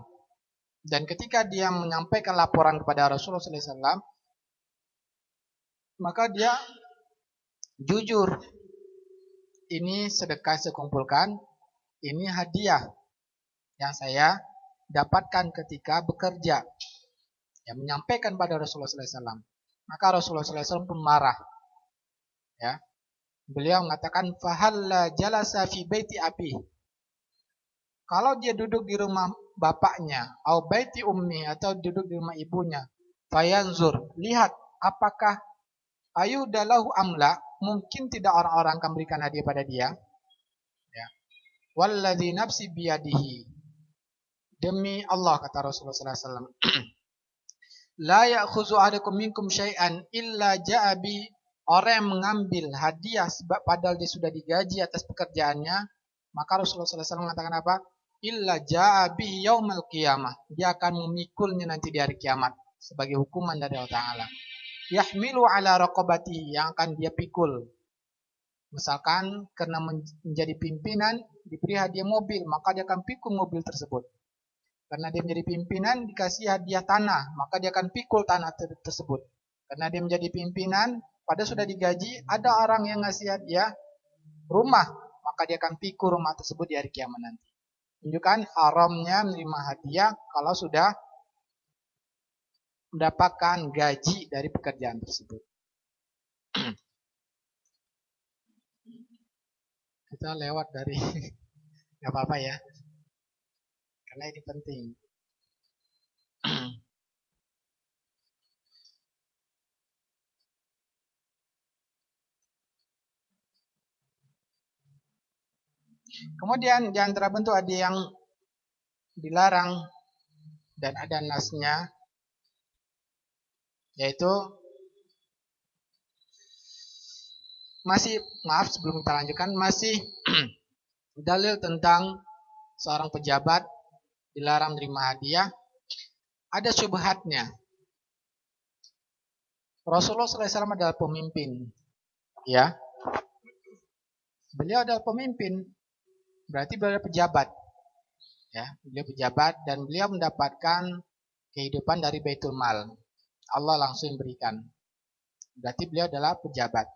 Dan ketika dia menyampaikan laporan kepada Rasulullah SAW, maka dia jujur. Ini sedekah saya kumpulkan, ini hadiah yang saya dapatkan ketika bekerja. Yang menyampaikan pada Rasulullah SAW. Maka Rasulullah SAW pun marah. Ya. Beliau mengatakan, fahalla jalasa fi baiti abi. Kalau dia duduk di rumah bapaknya, atau baiti ummi, atau duduk di rumah ibunya, fayanzur, lihat apakah ayudalahu amla, mungkin tidak orang-orang akan berikan hadiah pada dia. Ya. Walladzi nafsi biyadihi, demi Allah, kata Rasulullah SAW, la ya'khuzu ahadukum minkum syai'an illa ja'a bi, orang yang mengambil hadiah sebab padahal dia sudah digaji atas pekerjaannya, maka Rasulullah SAW mengatakan apa? Illa ja'a bi yaumal qiyamah, dia akan memikulnya nanti di hari kiamat sebagai hukuman dari Allah Ta'ala. Yahmilu ala raqabatihi, yang akan dia pikul. Misalkan karena menjadi pimpinan diberi hadiah mobil, maka dia akan pikul mobil tersebut. Karena dia menjadi pimpinan dikasih hadiah tanah, maka dia akan pikul tanah tersebut. Karena dia menjadi pimpinan, pada sudah digaji, ada orang yang ngasih hadiah rumah, maka dia akan pikul rumah tersebut di hari kiamat nanti. Menunjukkan haramnya menerima hadiah kalau sudah mendapatkan gaji dari pekerjaan tersebut. Kita lewat dari nggak apa-apa ya, karena ini penting. Kemudian di antara bentuk hadiah yang dilarang dan ada nasnya, yaitu masih, maaf sebelum kita lanjutkan, masih dalil tentang seorang pejabat dilarang menerima hadiah. Ada syubhatnya. Rasulullah SAW adalah pemimpin, ya. Beliau adalah pemimpin, berarti beliau adalah pejabat, ya. Beliau pejabat dan beliau mendapatkan kehidupan dari Baitul Mal. Allah langsung berikan. Berarti beliau adalah pejabat.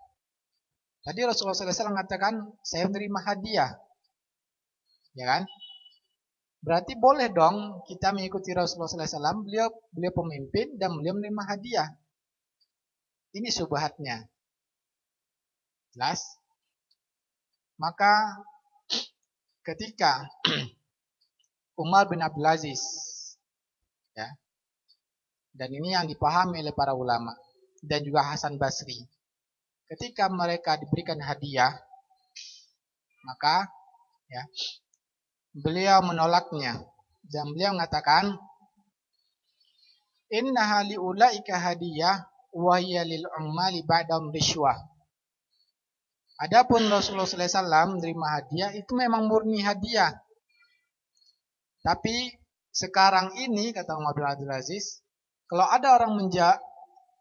Tadi Rasulullah SAW mengatakan, saya menerima hadiah. Ya kan? Berarti boleh dong kita mengikuti Rasulullah SAW, beliau pemimpin dan beliau menerima hadiah. Ini syubhatnya. Jelas? Maka ketika Umar bin Abdul Aziz, ya, dan ini yang dipahami oleh para ulama dan juga Hasan Basri, ketika mereka diberikan hadiah, maka ya, beliau menolaknya dan beliau mengatakan, innaha liulaika hadiyah wa hiya lil ummali ba'dam rishwah. Adapun Rasulullah SAW menerima hadiah itu memang murni hadiah. Tapi sekarang ini, kata Umar bin Abdul Aziz, kalau ada orang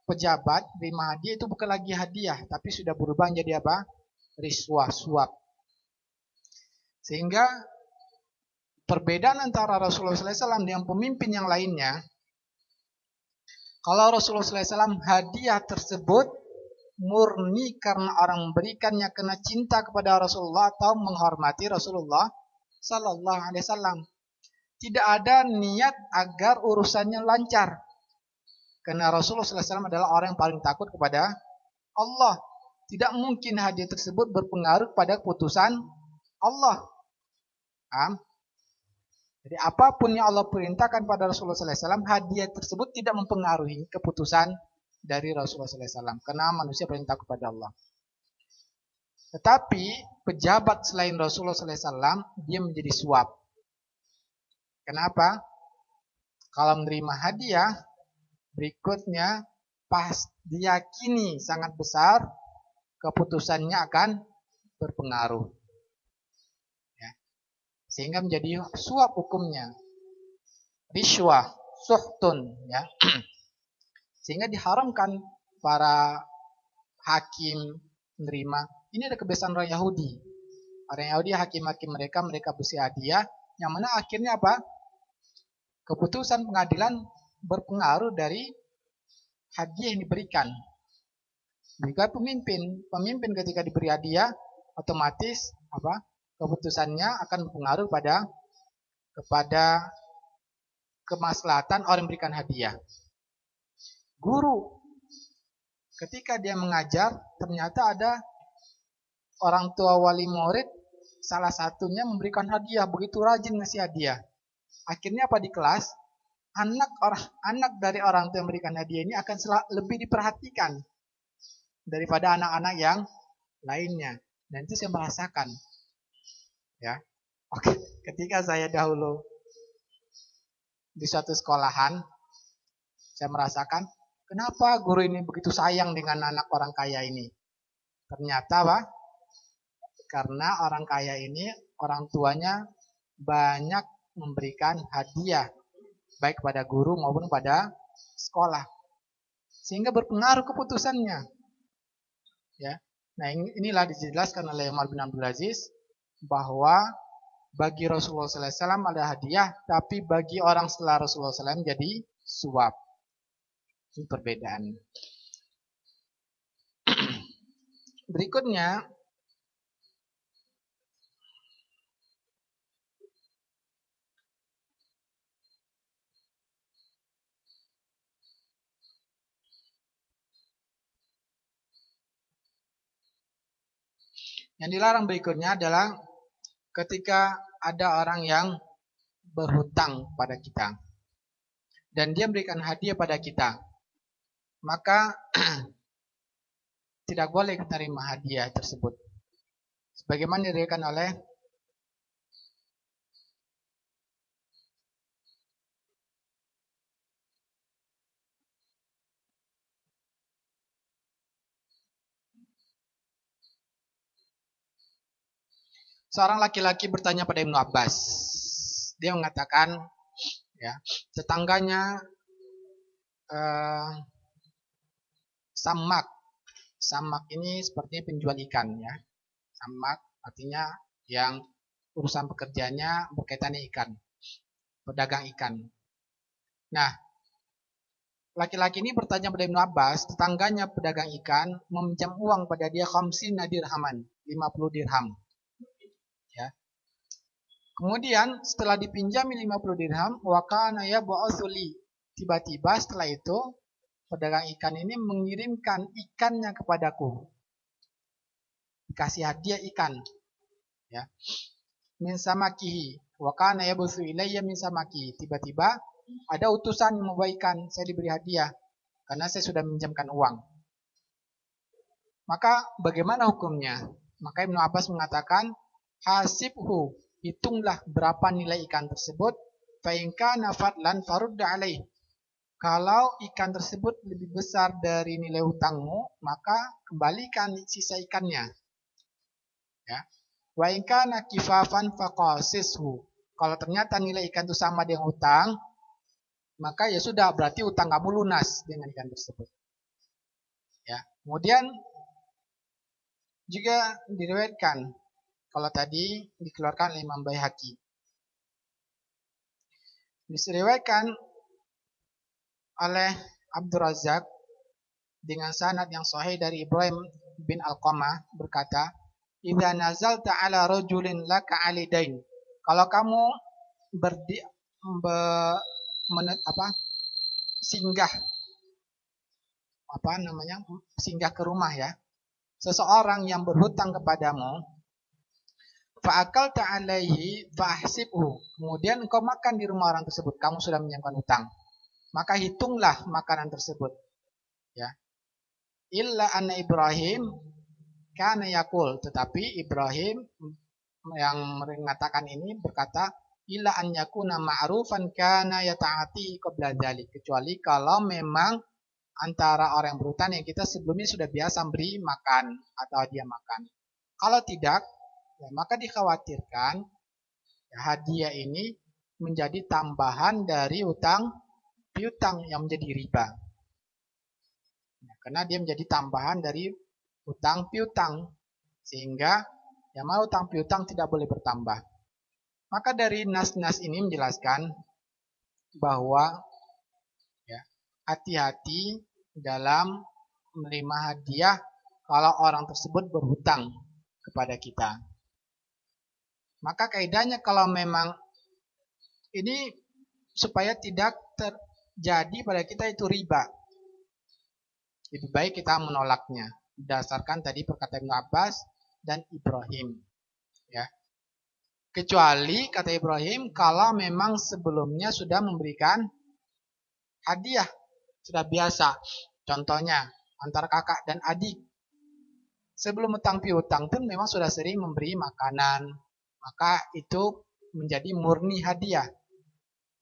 pejabat terima hadiah itu bukan lagi hadiah, tapi sudah berubah menjadi apa? Riswah, suap. Sehingga perbedaan antara Rasulullah SAW dengan pemimpin yang lainnya, Kalau Rasulullah SAW hadiah tersebut murni karena orang memberikannya karena cinta kepada Rasulullah atau menghormati Rasulullah Sallallahu Alaihi Wasallam. Tidak ada niat agar urusannya lancar. Karena Rasulullah SAW adalah orang yang paling takut kepada Allah. Tidak mungkin hadiah tersebut berpengaruh pada keputusan Allah. Jadi apapun yang Allah perintahkan pada Rasulullah SAW, hadiah tersebut tidak mempengaruhi keputusan dari Rasulullah SAW. Karena manusia perintah kepada Allah. Tetapi pejabat selain Rasulullah SAW, dia menjadi suap. Kenapa? Kalau menerima hadiah, berikutnya pas diyakini sangat besar, keputusannya akan berpengaruh. Sehingga menjadi suap hukumnya. Rishwah, suhtun, ya. Sehingga diharamkan para hakim menerima. Ini ada kebiasaan orang Yahudi. Orang Yahudi hakim-hakim mereka beri hadiah, yang mana akhirnya apa? Keputusan pengadilan berpengaruh dari hadiah yang diberikan. Juga pemimpin ketika diberi hadiah, otomatis apa? Keputusannya akan berpengaruh kepada kemaslahatan orang yang memberikan hadiah. Guru, ketika dia mengajar, ternyata ada orang tua wali murid, salah satunya memberikan hadiah, begitu rajin ngasih hadiah. Akhirnya apa di kelas? Anak dari orang tua yang memberikan hadiah ini akan lebih diperhatikan daripada anak-anak yang lainnya. Dan itu saya merasakan. Ya, oke. Ketika saya dahulu di suatu sekolahan, saya merasakan kenapa guru ini begitu sayang dengan anak orang kaya ini. Ternyata apa? Karena orang kaya ini orang tuanya banyak memberikan hadiah baik pada guru maupun pada sekolah, sehingga berpengaruh keputusannya. Ya, nah inilah dijelaskan oleh Umar bin Abdul Aziz bahwa bagi Rasulullah SAW ada hadiah, tapi bagi orang setelah Rasulullah SAW jadi suap. Ini perbedaan. Berikutnya, yang dilarang berikutnya adalah ketika ada orang yang berhutang pada kita dan dia memberikan hadiah pada kita, maka tidak boleh menerima hadiah tersebut. Sebagaimana diriwayatkan oleh seorang laki-laki bertanya pada Ibnu Abbas. Dia mengatakan, ya, tetangganya Samak ini sepertinya penjual ikan, ya. Samak artinya yang urusan pekerjaannya berkaitan ikan, pedagang ikan. Nah, laki-laki ini bertanya pada Ibnu Abbas, tetangganya pedagang ikan meminjam uang pada dia 50 dirhaman, 50 dirham. Ya. Kemudian setelah dipinjami 50 dirham, wa kana yab'atsu li. Tiba-tiba setelah itu pedagang ikan ini mengirimkan ikannya kepadaku. Dikasih hadiah ikan. Ya. Min samakihi. Wa kana yab'atsu ilayya min samakihi. Tiba-tiba ada utusan yang membawa ikan, saya diberi hadiah karena saya sudah meminjamkan uang. Maka bagaimana hukumnya? Maka Ibnu Abbas mengatakan, hasibhu, hitunglah berapa nilai ikan tersebut, fa in kana fadlan farudd alaih. Kalau ikan tersebut lebih besar dari nilai hutangmu, maka kembalikan sisa ikannya. Ya. Wa in kana kifafan faqasishu. Kalau ternyata nilai ikan itu sama dengan hutang, maka ya sudah, berarti hutang kamu lunas dengan ikan tersebut. Ya. Kemudian juga diriwayatkan, kalau tadi dikeluarkan oleh Imam Baihaqi, diseriwayatkan oleh Abdul Razak dengan sanad yang sahih dari Ibrahim bin Alqamah berkata, "Idza nazalta ala rajulin laka alidain." Kalau kamu singgah singgah ke rumah ya, seseorang yang berhutang kepadamu, fa'akalta alaihi fahsibhu. Kemudian engkau makan di rumah orang tersebut, kamu sudah menyiapkan hutang. Maka hitunglah makanan tersebut. Ya. Illa anna Ibrahim kana yaqul, tetapi Ibrahim yang mengatakan ini berkata, illa an yakuna ma'rufan kana yata'ati qabla dzalik, kecuali kalau memang antara orang yang berhutang yang kita sebelumnya sudah biasa beri makan atau dia makan. Kalau tidak, ya, maka dikhawatirkan ya, hadiah ini menjadi tambahan dari hutang piutang yang menjadi riba. Ya, karena dia menjadi tambahan dari hutang piutang, sehingga yang mau hutang piutang tidak boleh bertambah. Maka dari nas-nas ini menjelaskan bahwa ya, hati-hati dalam menerima hadiah kalau orang tersebut berhutang kepada kita. Maka kaidahnya kalau memang ini supaya tidak terjadi pada kita itu riba, lebih baik kita menolaknya berdasarkan tadi perkataan Ibnu Abbas dan Ibrahim. Ya. Kecuali kata Ibrahim kalau memang sebelumnya sudah memberikan hadiah, sudah biasa. Contohnya antara kakak dan adik. Sebelum hutang piutang pun memang sudah sering memberi makanan, maka itu menjadi murni hadiah.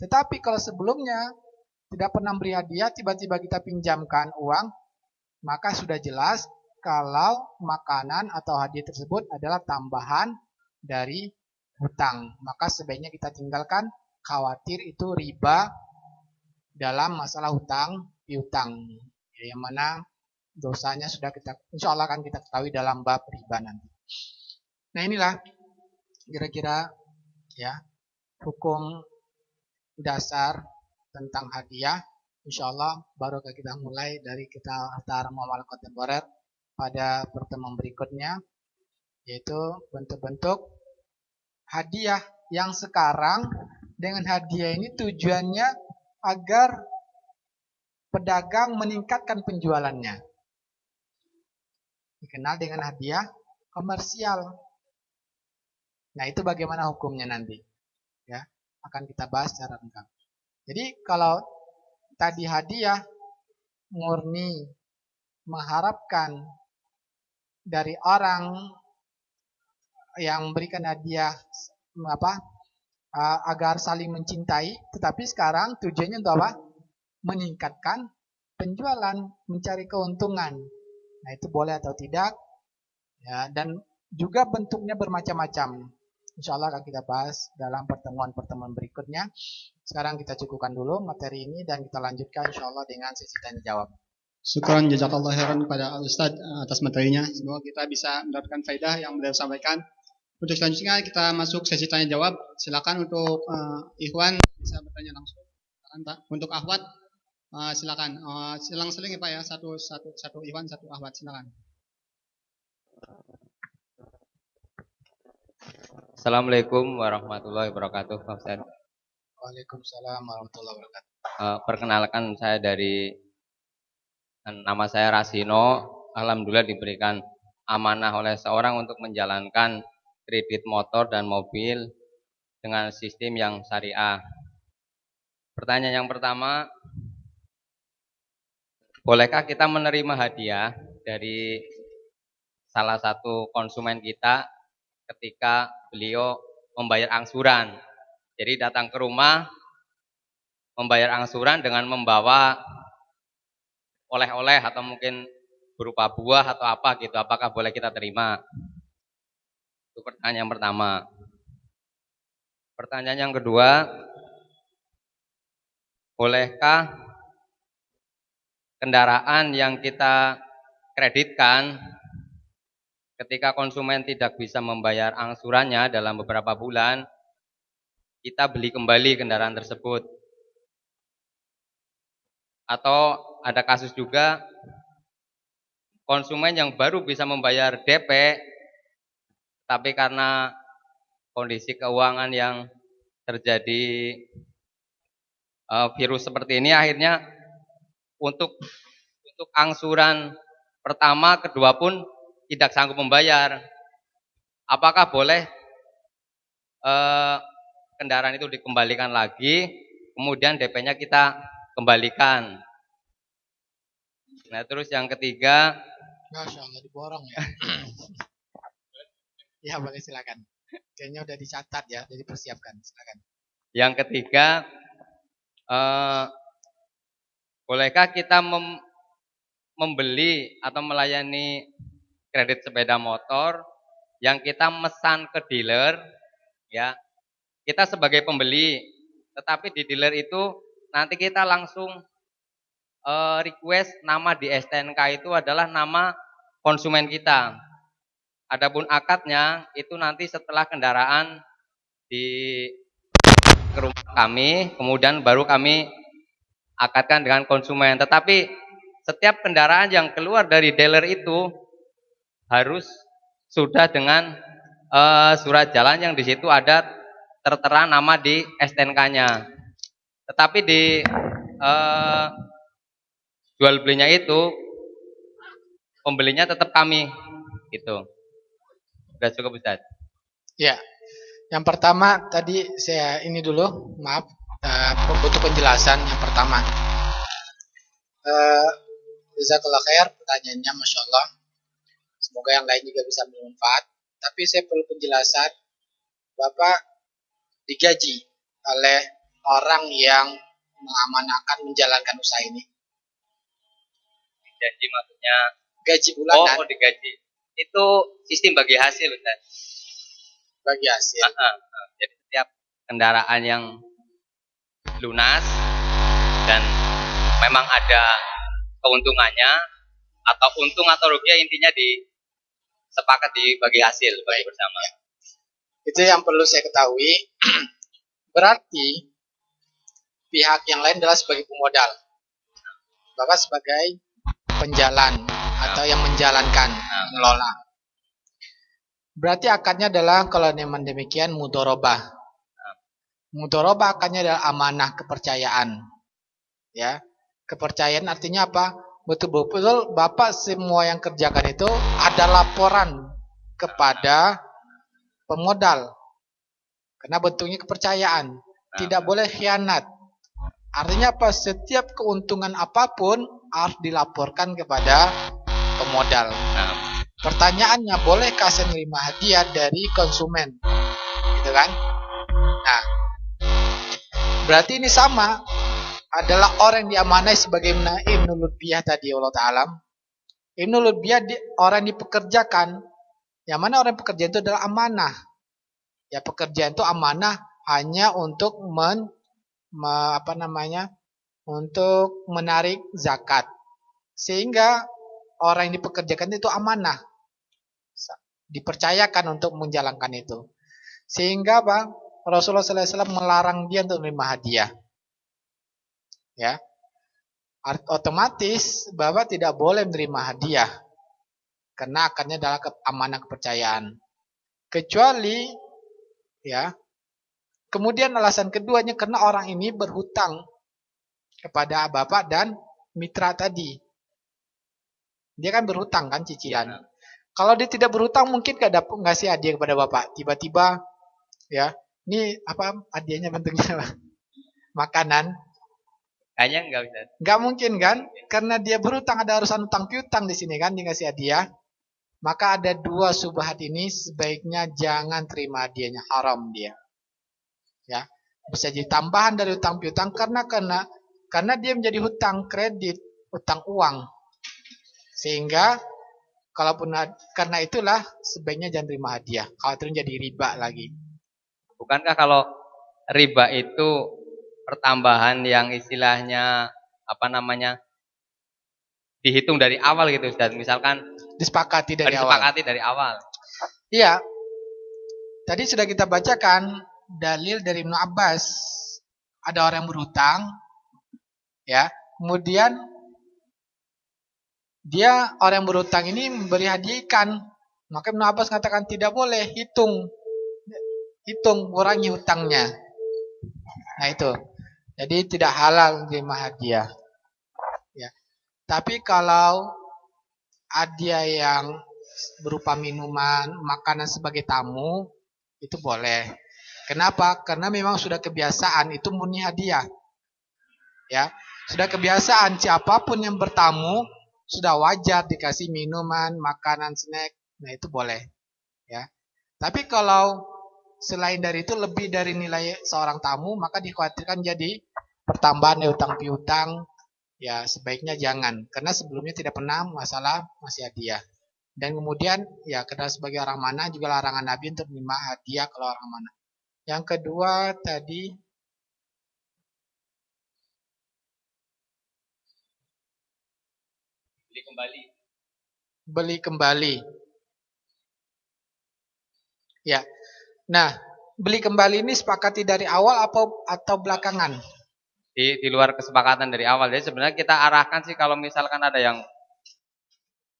Tetapi kalau sebelumnya tidak pernah beri hadiah, tiba-tiba kita pinjamkan uang, maka sudah jelas kalau makanan atau hadiah tersebut adalah tambahan dari hutang. Maka sebaiknya kita tinggalkan, khawatir itu riba dalam masalah hutang piutang, yang mana dosanya sudah kita, insya Allah akan kita ketahui dalam bab riba nanti. Nah inilah kira-kira ya hukum dasar tentang hadiah. Insya Allah baru kita mulai dari kita antara muamalah kontemporer pada pertemuan berikutnya, yaitu bentuk-bentuk hadiah yang sekarang dengan hadiah ini tujuannya agar pedagang meningkatkan penjualannya. Dikenal dengan hadiah komersial. Nah, itu bagaimana hukumnya nanti? Ya, akan kita bahas secara lengkap. Jadi, kalau tadi hadiah murni mengharapkan dari orang yang memberikan hadiah agar saling mencintai, tetapi sekarang tujuannya untuk apa? Meningkatkan penjualan, mencari keuntungan. Nah, itu boleh atau tidak? Ya, dan juga bentuknya bermacam-macam. Insya Allah akan kita bahas dalam pertemuan-pertemuan berikutnya. Sekarang kita cukupkan dulu materi ini dan kita lanjutkan insya Allah dengan sesi tanya jawab. Syukran jazakallah khairan kepada Al-Ustaz atas materinya. Semoga kita bisa mendapatkan faedah yang beliau sampaikan. Untuk selanjutnya kita masuk sesi tanya jawab. Silakan untuk Ikhwan bisa bertanya langsung. Silakan Pak. Untuk Akhwat silakan. Selang-seling ya Pak ya. Satu Ikhwan, satu Akhwat. Silakan. Assalamualaikum warahmatullahi wabarakatuh, Pak Ustaz. Waalaikumsalam warahmatullahi wabarakatuh. Perkenalkan nama saya Rasino. Alhamdulillah diberikan amanah oleh seorang untuk menjalankan kredit motor dan mobil dengan sistem yang syariah. Pertanyaan yang pertama, bolehkah kita menerima hadiah dari salah satu konsumen kita ketika beliau membayar angsuran? Jadi datang ke rumah membayar angsuran dengan membawa oleh-oleh atau mungkin berupa buah atau apa gitu. Apakah boleh kita terima? Itu pertanyaan yang pertama. Pertanyaan yang kedua, bolehkah kendaraan yang kita kreditkan ketika konsumen tidak bisa membayar angsurannya dalam beberapa bulan, kita beli kembali kendaraan tersebut? Atau ada kasus juga konsumen yang baru bisa membayar DP, tapi karena kondisi keuangan yang terjadi virus seperti ini, akhirnya untuk angsuran pertama, kedua pun tidak sanggup membayar. Apakah boleh kendaraan itu dikembalikan lagi, kemudian DP-nya kita kembalikan? Nah, terus yang ketiga, Masya Allah, diborong ya. Ya, boleh silakan. Kayaknya udah dicatat ya, udah dipersiapkan. Silakan. yang ketiga, bolehkah kita membeli atau melayani kredit sepeda motor yang kita mesan ke dealer, ya, kita sebagai pembeli, tetapi di dealer itu nanti kita langsung request nama di STNK itu adalah nama konsumen kita. Adapun akadnya itu nanti setelah kendaraan ke rumah kami, kemudian baru kami akadkan dengan konsumen. Tetapi setiap kendaraan yang keluar dari dealer itu harus sudah dengan surat jalan yang di situ ada tertera nama di STNK-nya. Tetapi di jual belinya itu pembelinya tetap kami, gitu. Sudah cukup, Ustaz. Ya, yang pertama tadi saya ini dulu, maaf, butuh penjelasan. Yang pertama, jazakallah khair, pertanyaannya Masya Allah. Semoga yang lain juga bisa bermanfaat. Tapi saya perlu penjelasan. Bapak digaji oleh orang yang mengamanahkan menjalankan usaha ini. Digaji maksudnya? Gaji bulanan. Oh, digaji. Itu sistem bagi hasil, Ustaz. Bagi hasil. Jadi setiap kendaraan yang lunas dan memang ada keuntungannya atau untung atau rugi, intinya sepakat dibagi hasil bagi bersama. Ya. Itu yang perlu saya ketahui. Berarti pihak yang lain adalah sebagai pemodal, Bapak sebagai penjalan atau yang menjalankan, mengelola. Berarti akadnya adalah kalau memang demikian mudharabah. Mudharabah akadnya adalah amanah, kepercayaan. Ya, kepercayaan artinya apa? Betul-betul Bapak semua yang kerjakan itu ada laporan kepada pemodal. Karena bentuknya kepercayaan. Tidak boleh khianat. Artinya apa? Setiap keuntungan apapun harus dilaporkan kepada pemodal. Pertanyaannya, bolehkah saya menerima hadiah dari konsumen? Gitu kan? Nah, berarti ini sama. Adalah orang yang diamanai sebagaimana Ibnu Lutbiyah tadi, Allah Ta'ala. Ibnu Lutbiyah orang yang dipekerjakan. Yang mana orang pekerjaan itu adalah amanah. Ya, pekerjaan itu amanah hanya untuk untuk menarik zakat. Sehingga orang yang dipekerjakan itu amanah. Dipercayakan untuk menjalankan itu. Sehingga apa? Rasulullah SAW melarang dia untuk menerima hadiah. Ya. Otomatis Bapak tidak boleh menerima hadiah. Karena akarnya adalah amanah kepercayaan. Kecuali ya. Kemudian alasan keduanya karena orang ini berhutang kepada Bapak dan mitra tadi. Dia kan berhutang kan cicilan. Kalau dia tidak berhutang mungkin gak dapat ngasih hadiah kepada Bapak. Tiba-tiba ya, ini apa hadiahnya bentuknya apa? Makanan. Kayaknya enggak bisa. Enggak mungkin kan? Karena dia berhutang, ada urusan utang piutang di sini kan, dia ngasih hadiah. Maka ada dua subhat ini sebaiknya jangan terima hadiahnya, haram dia. Ya, bisa jadi tambahan dari utang piutang karena dia menjadi hutang kredit, utang uang. Sehingga kalaupun karena itulah sebaiknya jangan terima hadiah. Kalau terus jadi riba lagi. Bukankah kalau riba itu pertambahan yang istilahnya dihitung dari awal gitu, Ustaz? Misalkan disepakati dari awal. Iya. Tadi sudah kita bacakan dalil dari Ibnu Abbas. Ada orang yang berhutang, ya. Kemudian dia orang yang berutang ini memberi hadiah ikan. Maka Ibnu Abbas katakan tidak boleh, hitung kurangi hutangnya. Nah itu, jadi tidak halal menerima hadiah. Ya. Tapi kalau hadiah yang berupa minuman, makanan sebagai tamu, itu boleh. Kenapa? Karena memang sudah kebiasaan, itu murni hadiah. Ya, sudah kebiasaan siapapun yang bertamu sudah wajar dikasih minuman, makanan, snack. Nah, itu boleh. Ya. Tapi kalau selain dari itu lebih dari nilai seorang tamu, maka dikhawatirkan jadi pertambahan utang piutang. Ya, sebaiknya jangan, karena sebelumnya tidak pernah masalah masih hadiah. Dan kemudian ya karena sebagai orang mana juga larangan Nabi untuk menerima hadiah kalau orang mana. Yang kedua tadi beli kembali. Ya. Nah, beli kembali ini sepakati dari awal atau belakangan? Di luar kesepakatan dari awal. Jadi sebenarnya kita arahkan sih kalau misalkan ada yang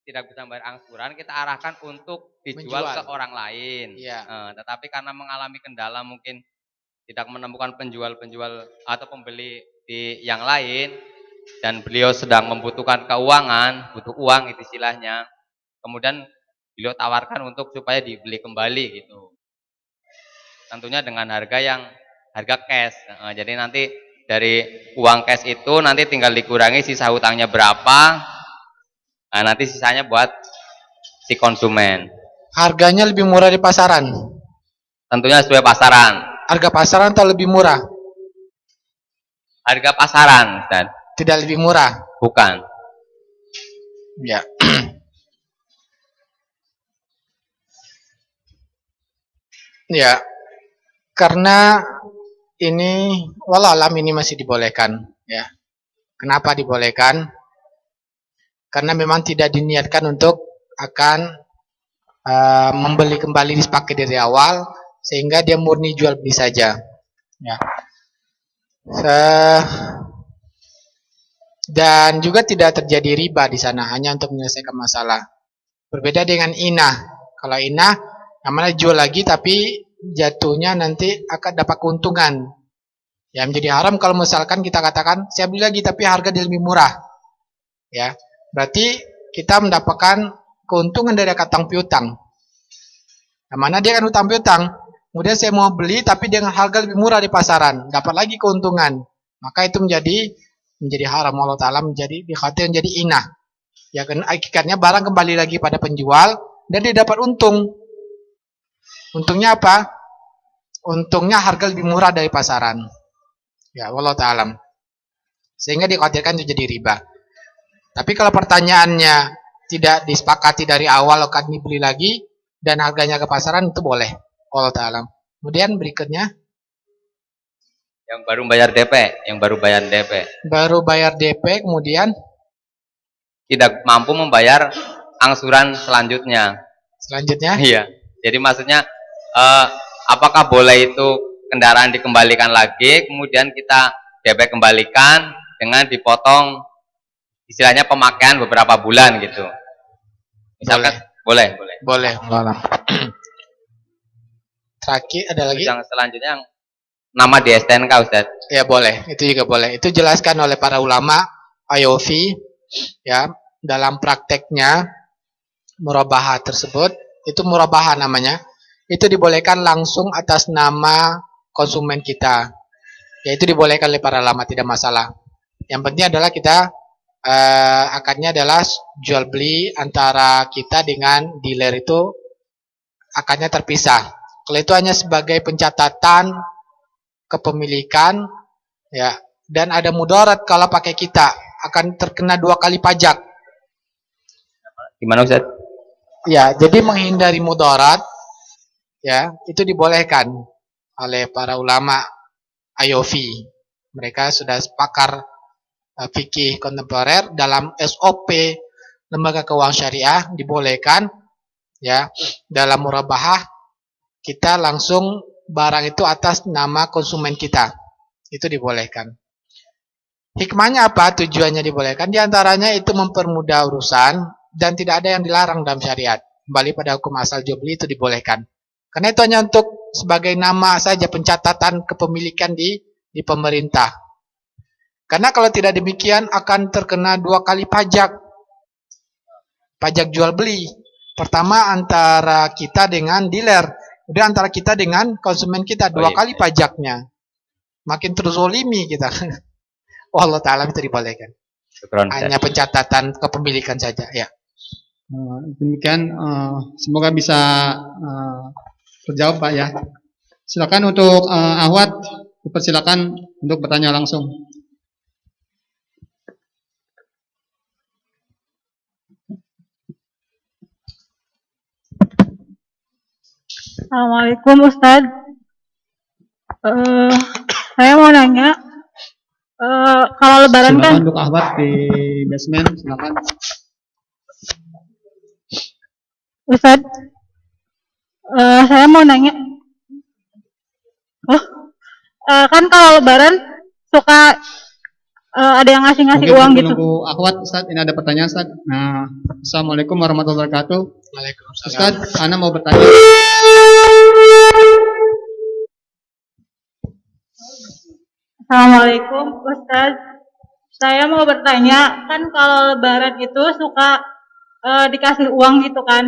tidak bisa bayar angsuran, kita arahkan untuk dijual ke orang lain. Ya. Tetapi karena mengalami kendala mungkin tidak menemukan penjual-penjual atau pembeli di yang lain, dan beliau sedang membutuhkan keuangan, butuh uang itu istilahnya. Kemudian beliau tawarkan untuk supaya dibeli kembali gitu. Tentunya dengan harga cash. Jadi nanti dari uang cash itu nanti tinggal dikurangi sisa hutangnya berapa. Nah, nanti sisanya buat si konsumen. Harganya lebih murah di pasaran? Tentunya sesuai pasaran. Harga pasaran atau lebih murah? Harga pasaran, Ustaz. Tidak lebih murah? Bukan. Ya. Ya. Karena ini wallahualam ini masih dibolehkan, ya. Kenapa dibolehkan? Karena memang tidak diniatkan untuk akan membeli kembali disepakati dari awal, sehingga dia murni jual beli saja. Ya. Dan juga tidak terjadi riba di sana, hanya untuk menyelesaikan masalah. Berbeda dengan inah. Kalau inah namanya jual lagi tapi jatuhnya nanti akan dapat keuntungan. Ya, menjadi haram kalau misalkan kita katakan saya beli lagi tapi harga dia lebih murah. Ya. Berarti kita mendapatkan keuntungan dari akad piutang. Nah, mana dia kan utang piutang, kemudian saya mau beli tapi dengan harga lebih murah di pasaran, dapat lagi keuntungan. Maka itu menjadi haram. Allah Ta'ala dikhawatirkan menjadi inah. Ya kan hakikatnya barang kembali lagi pada penjual dan dia dapat untung. Untungnya apa? Untungnya harga lebih murah dari pasaran. Ya, wallahu ta'ala. Sehingga dikhawatirkan itu jadi riba. Tapi kalau pertanyaannya tidak disepakati dari awal akan dibeli lagi dan harganya ke pasaran, itu boleh. Wallahu ta'ala. Kemudian berikutnya yang baru bayar DP, Baru bayar DP kemudian tidak mampu membayar angsuran selanjutnya. Selanjutnya? Iya. Jadi maksudnya apakah boleh itu kendaraan dikembalikan lagi, kemudian kita DP kembalikan dengan dipotong istilahnya pemakaian beberapa bulan gitu. Misalkan boleh. Terakhir ada lagi? Yang selanjutnya yang nama di STNK, Ustaz. Ya boleh, itu juga boleh. Itu jelaskan oleh para ulama IOV ya, dalam prakteknya murabahah tersebut, itu murabahah namanya. Itu dibolehkan langsung atas nama konsumen kita. Ya itu dibolehkan oleh para ulama, tidak masalah. Yang penting adalah kita akadnya adalah jual beli antara kita dengan dealer itu akadnya terpisah. Kalau itu hanya sebagai pencatatan kepemilikan ya, dan ada mudarat kalau pakai kita akan terkena 2 kali pajak. Gimana Ustaz? Ya, jadi menghindari mudarat ya, itu dibolehkan oleh para ulama IOV. Mereka sudah pakar fikih kontemporer dalam SOP lembaga keuangan syariah dibolehkan ya, dalam murabahah kita langsung barang itu atas nama konsumen kita. Itu dibolehkan. Hikmahnya apa? Tujuannya dibolehkan. Di antaranya itu mempermudah urusan dan tidak ada yang dilarang dalam syariat. Kembali pada hukum asal jual beli itu dibolehkan. Karena itu hanya untuk sebagai nama saja pencatatan kepemilikan di pemerintah. Karena kalau tidak demikian akan terkena 2 kali pajak. Pajak jual beli. Pertama antara kita dengan dealer. Kemudian antara kita dengan konsumen kita. 2 kali pajaknya. Makin terzolimi kita. Allah Ta'ala itu dibolehkan. Hanya pencatatan kepemilikan saja. Ya. Demikian, semoga bisa terjawab Pak ya. Silakan untuk Ahwat, dipersilakan untuk bertanya langsung. Assalamualaikum Ustadz. Saya mau nanya, kalau Lebaran Silakan kan, untuk Ahwat di basement, silakan. Ustadz, saya mau nanya, kan kalau Lebaran suka ada yang ngasih-ngasih Mungkin uang gitu. menunggu Ahwat, Ustadz, ini ada pertanyaan Ustadz. Nah, Assalamualaikum warahmatullahi wabarakatuh. Waalaikumsalam. Ustadz, Ana mau bertanya. Assalamualaikum Ustadz. Saya mau bertanya, kan kalau Lebaran itu suka dikasih uang gitu kan.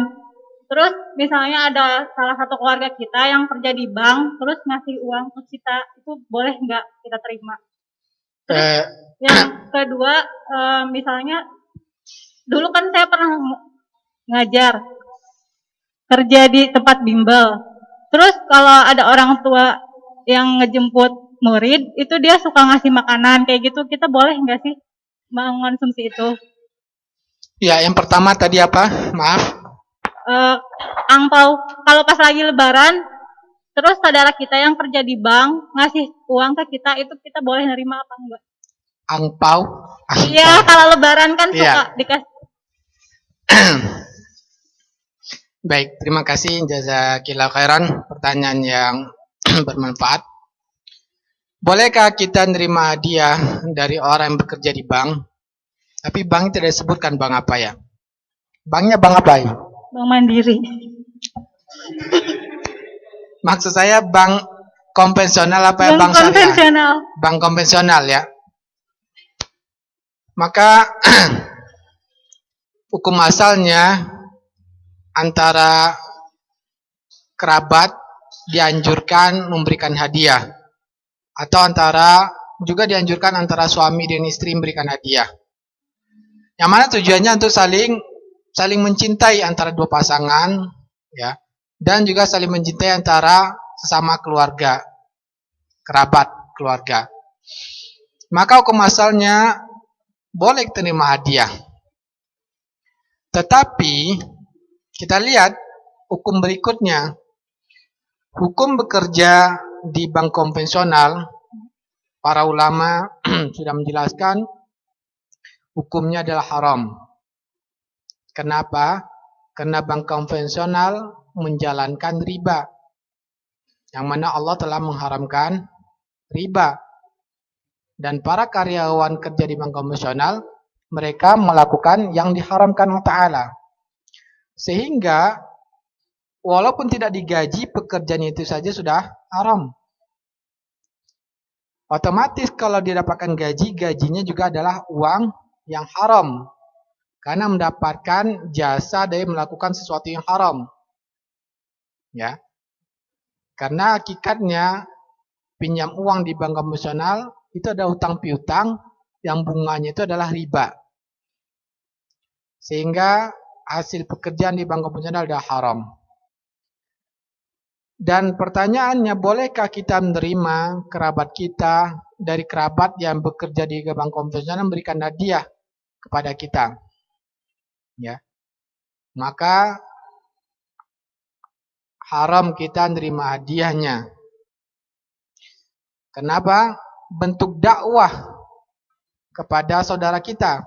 Terus misalnya ada salah satu keluarga kita yang kerja di bank, terus ngasih uang ke kita, itu boleh nggak kita terima? Terus yang kedua, misalnya dulu kan saya pernah ngajar, kerja di tempat bimbel. Terus kalau ada orang tua yang ngejemput murid, itu dia suka ngasih makanan kayak gitu, kita boleh nggak sih mengonsumsi itu? Ya, yang pertama tadi apa? Maaf. Angpau. Kalau pas lagi Lebaran, terus saudara kita yang kerja di bank ngasih uang ke kita, itu kita boleh nerima apa enggak? Angpau. Iya, kalau Lebaran kan suka dikasih. Baik, terima kasih jazakillahu khairan, pertanyaan yang bermanfaat. Bolehkah kita nerima hadiah dari orang yang bekerja di bank? Tapi bank tidak disebutkan bank apa ya? Banknya bank apa ya? Bank Mandiri. Maksud saya bank konvensional apa ya? Bank konvensional. Bank konvensional ya. Maka hukum asalnya antara kerabat dianjurkan memberikan hadiah. Atau juga dianjurkan antara suami dan istri memberikan hadiah. Yang mana tujuannya untuk saling mencintai antara dua pasangan, ya, dan juga saling mencintai antara sesama keluarga, kerabat keluarga. Maka hukum asalnya boleh terima hadiah. Tetapi kita lihat hukum berikutnya. Hukum bekerja di bank konvensional, para ulama sudah menjelaskan hukumnya adalah haram. Kenapa? Karena bank konvensional menjalankan riba, yang mana Allah telah mengharamkan riba. Dan para karyawan kerja di bank konvensional, mereka melakukan yang diharamkan Allah Ta'ala. Sehingga walaupun tidak digaji, pekerjaan itu saja sudah haram. Otomatis kalau dia dapatkan gaji, gajinya juga adalah uang yang haram. Karena mendapatkan jasa dari melakukan sesuatu yang haram. Ya. Karena hakikatnya pinjam uang di bank konvensional itu ada hutang piutang yang bunganya itu adalah riba. Sehingga hasil pekerjaan di bank konvensional adalah haram. Dan pertanyaannya, bolehkah kita menerima kerabat kita dari kerabat yang bekerja di bank konvensional memberikan hadiah kepada kita? Ya. Maka haram kita menerima hadiahnya. Kenapa? Bentuk dakwah kepada saudara kita.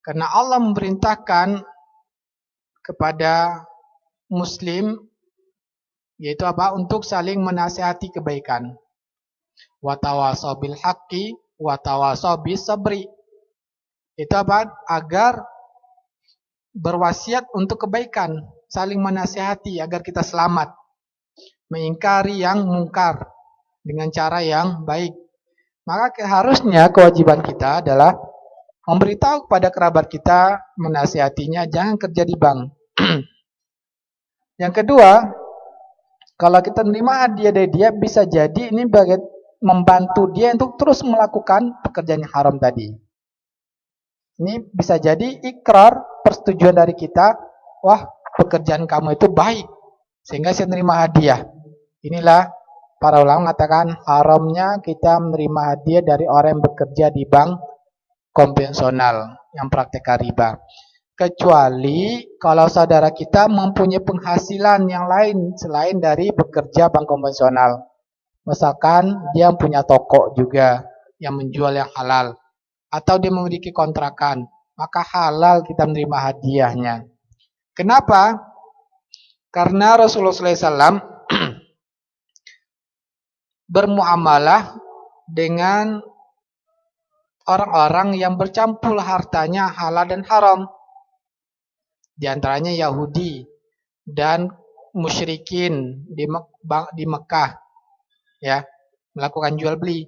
Karena Allah memerintahkan kepada muslim, yaitu apa? Untuk saling menasihati kebaikan. Wa tawasau bil haqqi wa tawasaw bis sabri. Itu apa? Agar berwasiat untuk kebaikan, saling menasihati agar kita selamat, mengingkari yang mungkar dengan cara yang baik. Maka harusnya kewajiban kita adalah memberitahu kepada kerabat kita, menasihatinya, jangan kerja di bank. Yang kedua, kalau kita menerima hadiah dari dia, bisa jadi ini membantu dia untuk terus melakukan pekerjaan yang haram tadi. Ini bisa jadi ikrar, persetujuan dari kita, wah pekerjaan kamu itu baik, sehingga saya menerima hadiah. Inilah para ulama mengatakan haramnya kita menerima hadiah dari orang yang bekerja di bank konvensional yang praktek riba. Kecuali kalau saudara kita mempunyai penghasilan yang lain selain dari bekerja bank konvensional. Misalkan dia punya toko juga yang menjual yang halal, atau dia memiliki kontrakan, maka halal kita menerima hadiahnya. Kenapa? Karena Rasulullah SAW bermuamalah dengan orang-orang yang bercampur hartanya halal dan haram. Di antaranya Yahudi dan musyrikin di Mekah, ya, melakukan jual beli.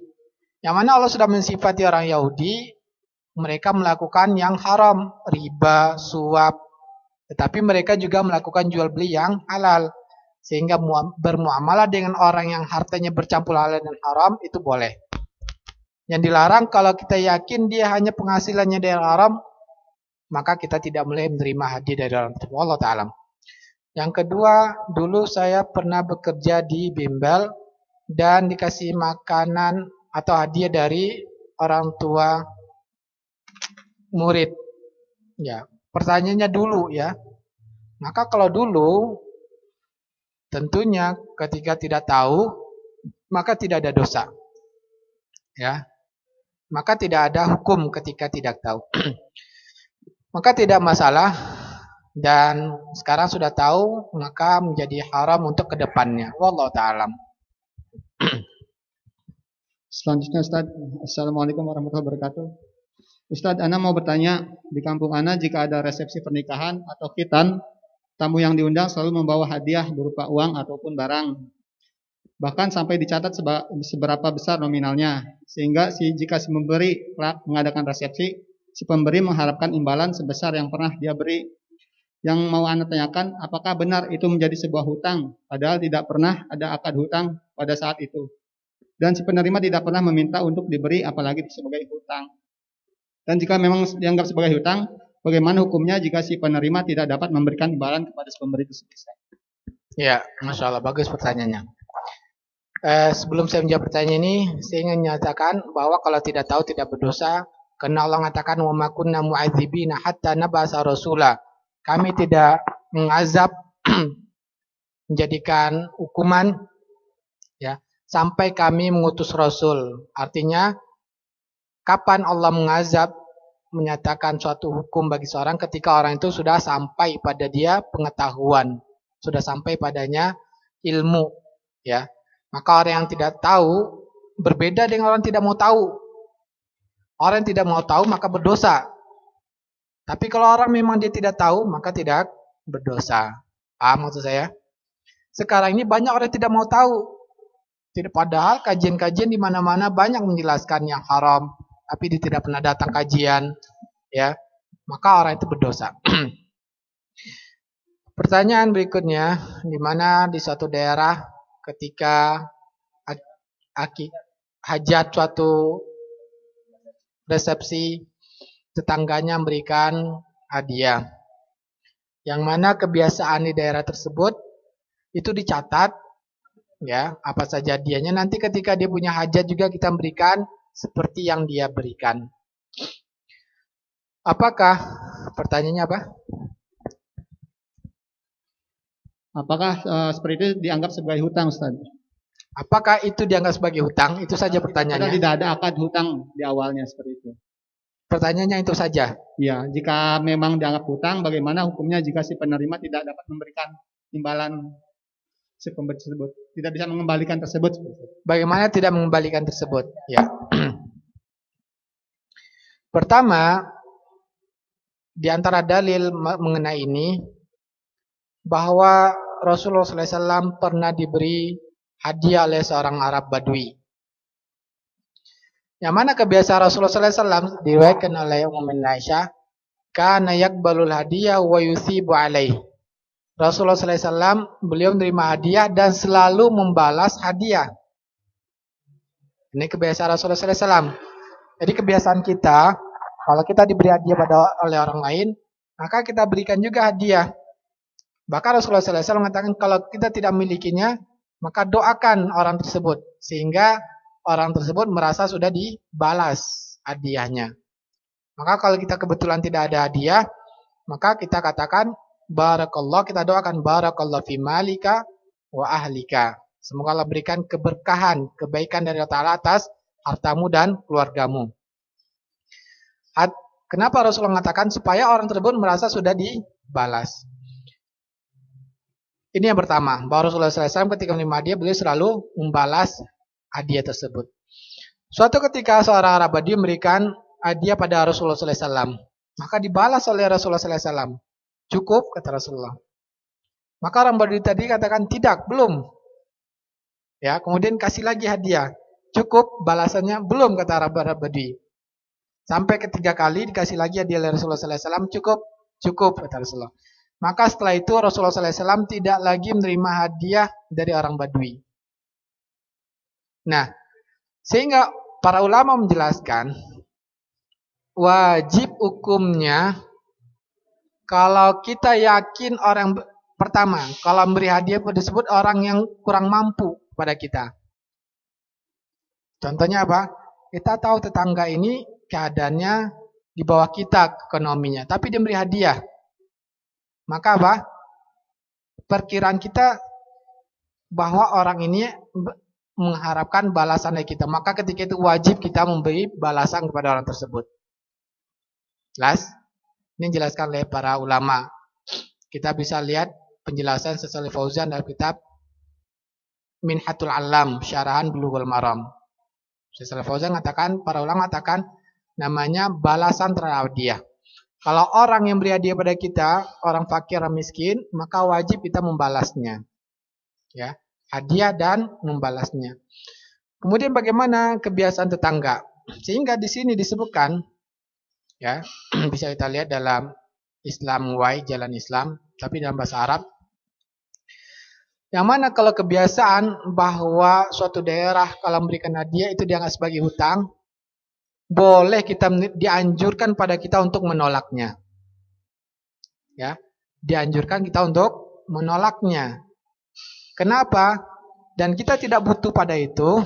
Yang mana Allah sudah mensifati orang Yahudi, mereka melakukan yang haram, riba, suap. Tetapi mereka juga melakukan jual beli yang halal. Sehingga bermuamalah dengan orang yang hartanya bercampur halal dan haram, itu boleh. Yang dilarang kalau kita yakin dia hanya penghasilannya dari haram, maka kita tidak boleh menerima hadiah dari orang tersebut. Allah Ta'ala. Yang kedua, dulu saya pernah bekerja di bimbel dan dikasih makanan atau hadiah dari orang tua murid. Ya, pertanyaannya dulu ya. Maka kalau dulu, tentunya ketika tidak tahu, maka tidak ada dosa. Ya, maka tidak ada hukum ketika tidak tahu. Maka tidak masalah. Dan sekarang sudah tahu, maka menjadi haram untuk kedepannya. Wallahu ta'ala. Selanjutnya Ustaz, Assalamualaikum warahmatullahi wabarakatuh. Ustaz, Ana mau bertanya, di kampung Ana jika ada resepsi pernikahan atau khitan, tamu yang diundang selalu membawa hadiah berupa uang ataupun barang. Bahkan sampai dicatat seberapa besar nominalnya, sehingga jika si memberi mengadakan resepsi, si pemberi mengharapkan imbalan sebesar yang pernah dia beri. Yang mau Ana tanyakan, apakah benar itu menjadi sebuah hutang, padahal tidak pernah ada akad hutang pada saat itu. Dan si penerima tidak pernah meminta untuk diberi, apalagi sebagai hutang. Dan jika memang dianggap sebagai hutang, bagaimana hukumnya jika si penerima tidak dapat memberikan imbalan kepada si pemberi tersebut? Ya, Masya Allah, bagus pertanyaannya. Sebelum saya menjawab pertanyaan ini, saya ingin menyatakan bahwa kalau tidak tahu tidak berdosa, karena Allah mengatakan wa ma kunna mu'adzibina hatta nab'atsa rasula. Kami tidak mengazab menjadikan hukuman ya sampai kami mengutus rasul. Artinya kapan Allah mengazab menyatakan suatu hukum bagi seorang ketika orang itu sudah sampai pada dia pengetahuan, sudah sampai padanya ilmu ya. Maka orang yang tidak tahu berbeda dengan orang yang tidak mau tahu. Orang yang tidak mau tahu maka berdosa. Tapi kalau orang memang dia tidak tahu, maka tidak berdosa. Paham maksud saya? Sekarang ini banyak orang yang tidak mau tahu. Padahal kajian-kajian di mana-mana banyak menjelaskan yang haram, tapi dia tidak pernah datang kajian, ya. Maka orang itu berdosa. Pertanyaan berikutnya, di mana di suatu daerah ketika hajat suatu resepsi, tetangganya memberikan hadiah. Yang mana kebiasaan di daerah tersebut itu dicatat ya, apa saja hadiahnya. Nanti ketika dia punya hajat juga kita berikan seperti yang dia berikan. Apakah pertanyaannya apa? Apakah seperti itu dianggap sebagai hutang, Ustaz? Apakah itu dianggap sebagai hutang? Itu saja pertanyaannya. Tidak ada akad hutang di awalnya seperti itu. Pertanyaannya itu saja. Ya, jika memang dianggap hutang, bagaimana hukumnya jika si penerima tidak dapat memberikan imbalan si pemberi tersebut, tidak bisa mengembalikan tersebut? Bagaimana tidak mengembalikan tersebut? Ya. Pertama, di antara dalil mengenai ini, bahwa Rasulullah SAW pernah diberi hadiah oleh seorang Arab Badui. Yang mana kebiasaan Rasulullah SAW diriwayatkan oleh Ummu Aisyah, kana yaqbalul hadiah wa yusibu alaih. Rasulullah SAW beliau menerima hadiah dan selalu membalas hadiah. Ini kebiasaan Rasulullah SAW. Jadi kebiasaan kita, kalau kita diberi hadiah oleh orang lain, maka kita berikan juga hadiah. Bahkan Rasulullah SAW mengatakan kalau kita tidak memilikinya, maka doakan orang tersebut. Sehingga orang tersebut merasa sudah dibalas hadiahnya. Maka kalau kita kebetulan tidak ada hadiah, maka kita katakan barakallah, kita doakan barakallah fi malika wa ahlika. Semoga Allah berikan keberkahan, kebaikan dari Allah Ta'ala atas hartamu dan keluargamu. Kenapa Rasulullah mengatakan supaya orang tersebut merasa sudah dibalas? Ini yang pertama, bahwa Rasulullah SAW ketika menerima hadiah, beliau selalu membalas hadiah tersebut. Suatu ketika seorang Arab Badui memberikan hadiah pada Rasulullah SAW, maka dibalas oleh Rasulullah SAW. Cukup, kata Rasulullah. Maka orang Badui tadi katakan, tidak, belum. Ya, kemudian kasih lagi hadiah. Cukup, balasannya belum, kata Arab Badui. Sampai ketiga kali dikasih lagi hadiah oleh Rasulullah SAW, cukup, kata Rasulullah. Maka setelah itu Rasulullah SAW tidak lagi menerima hadiah dari orang Badui. Nah, sehingga para ulama menjelaskan, wajib hukumnya, kalau kita yakin orang pertama, kalau memberi hadiah disebut orang yang kurang mampu pada kita. Contohnya apa? Kita tahu tetangga ini keadaannya di bawah kita ekonominya, tapi dia memberi hadiah. Maka apa? Perkiraan kita bahwa orang ini mengharapkan balasan dari kita. Maka ketika itu wajib kita memberi balasan kepada orang tersebut. Jelas? Ini dijelaskan oleh para ulama. Kita bisa lihat penjelasan Syaikh Fauzan dalam kitab Minhatul Alam, Syarahan Bulughul Maram. Syaikh Fauzan mengatakan, para ulama mengatakan namanya balasan terhadap hadiah. Kalau orang yang beri hadiah pada kita, orang fakir atau miskin, maka wajib kita membalasnya. Ya, hadiah dan membalasnya. Kemudian bagaimana kebiasaan tetangga? Sehingga di sini disebutkan, ya, bisa kita lihat dalam Islam Way, Jalan Islam, tapi dalam bahasa Arab. Yang mana kalau kebiasaan bahwa suatu daerah kalau memberikan hadiah itu dianggap sebagai hutang, boleh kita dianjurkan pada kita untuk menolaknya. Ya, dianjurkan kita untuk menolaknya. Kenapa? Dan kita tidak butuh pada itu,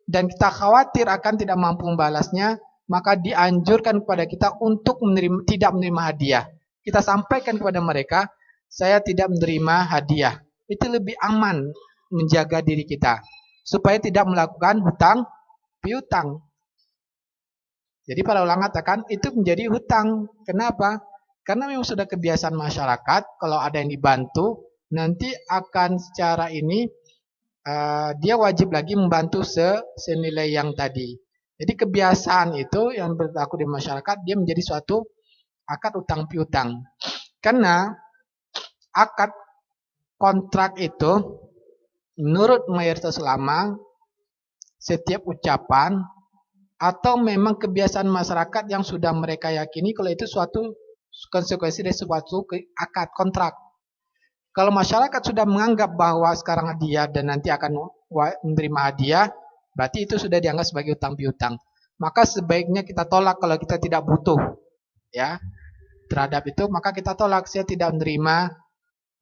dan kita khawatir akan tidak mampu membalasnya, maka dianjurkan kepada kita untuk tidak menerima hadiah. Kita sampaikan kepada mereka, saya tidak menerima hadiah. Itu lebih aman menjaga diri kita, supaya tidak melakukan hutang piutang. Jadi para ulama katakan itu menjadi hutang. Kenapa? Karena memang sudah kebiasaan masyarakat, kalau ada yang dibantu, nanti akan secara ini dia wajib lagi membantu senilai yang tadi. Jadi kebiasaan itu yang berlaku di masyarakat, dia menjadi suatu akad utang piutang. Karena akad kontrak itu menurut mayoritas ulama, setiap ucapan atau memang kebiasaan masyarakat yang sudah mereka yakini kalau itu suatu konsekuensi dari suatu akad kontrak. Kalau masyarakat sudah menganggap bahwa sekarang hadiah dan nanti akan menerima hadiah, berarti itu sudah dianggap sebagai utang piutang. Maka sebaiknya kita tolak kalau kita tidak butuh, ya, terhadap itu, maka kita tolak, saya tidak menerima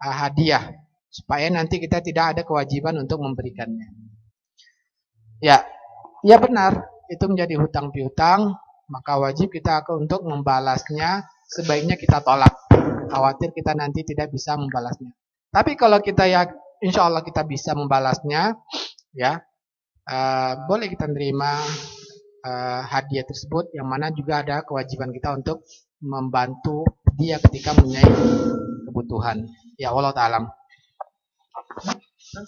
hadiah, supaya nanti kita tidak ada kewajiban untuk memberikannya. Ya, ya benar. Itu menjadi hutang piutang, maka wajib kita untuk membalasnya, sebaiknya kita tolak. Khawatir kita nanti tidak bisa membalasnya. Tapi kalau kita ya, insya Allah kita bisa membalasnya, ya, boleh kita menerima hadiah tersebut, yang mana juga ada kewajiban kita untuk membantu dia ketika mempunyai kebutuhan. Ya Allah Ta'ala.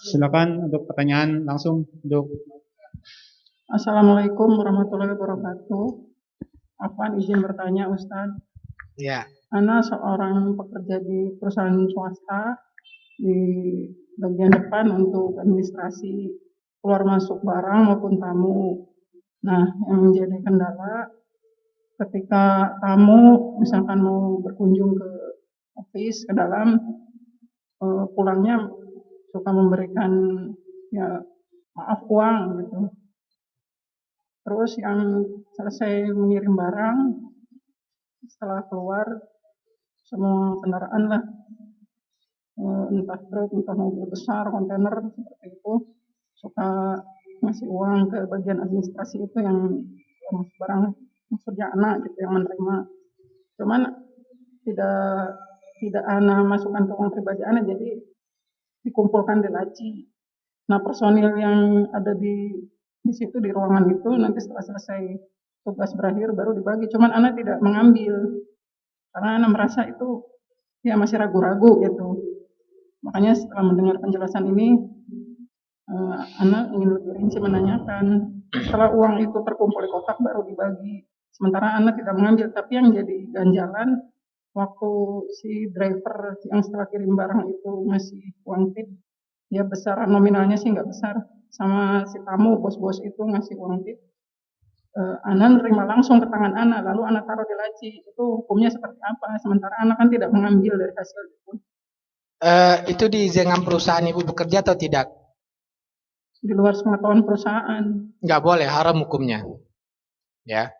Silakan untuk pertanyaan langsung untuk. Assalamualaikum warahmatullahi wabarakatuh. Afwan, izin bertanya Ustadz. Ya. Ana seorang pekerja di perusahaan swasta di bagian depan untuk administrasi keluar masuk barang maupun tamu. Nah, yang menjadi kendala ketika tamu misalkan mau berkunjung ke office ke dalam, pulangnya suka memberikan ya maaf uang gitu. Terus yang selesai mengirim barang, setelah keluar semua kendaraan lah, entah truk, entah mobil besar, kontainer seperti itu, suka ngasih uang ke bagian administrasi itu yang masuk barang, maksudnya anak gitu yang menerima. Cuman tidak ana masukkan ke uang pribadi ana, jadi dikumpulkan di laci. Nah, personil yang ada di situ di ruangan itu nanti setelah selesai tugas berakhir baru dibagi. Cuman ana tidak mengambil karena ana merasa itu ya masih ragu-ragu gitu. Makanya setelah mendengar penjelasan ini, ana ingin lebih rinci menanyakan. Setelah uang itu terkumpul di kotak baru dibagi. Sementara ana tidak mengambil, tapi yang jadi ganjalan waktu si driver yang setelah kirim barang itu ngasih uang tip, ya besar nominalnya sih nggak besar, sama si tamu bos-bos itu ngasih uang tip, ana nerima langsung ke tangan ana lalu ana taruh di laci. Itu hukumnya seperti apa? Sementara ana kan tidak mengambil dari hasil itu. Itu diizinkan perusahaan ibu bekerja atau tidak? Di luar pengetahuan perusahaan. Nggak boleh, haram hukumnya. Ya.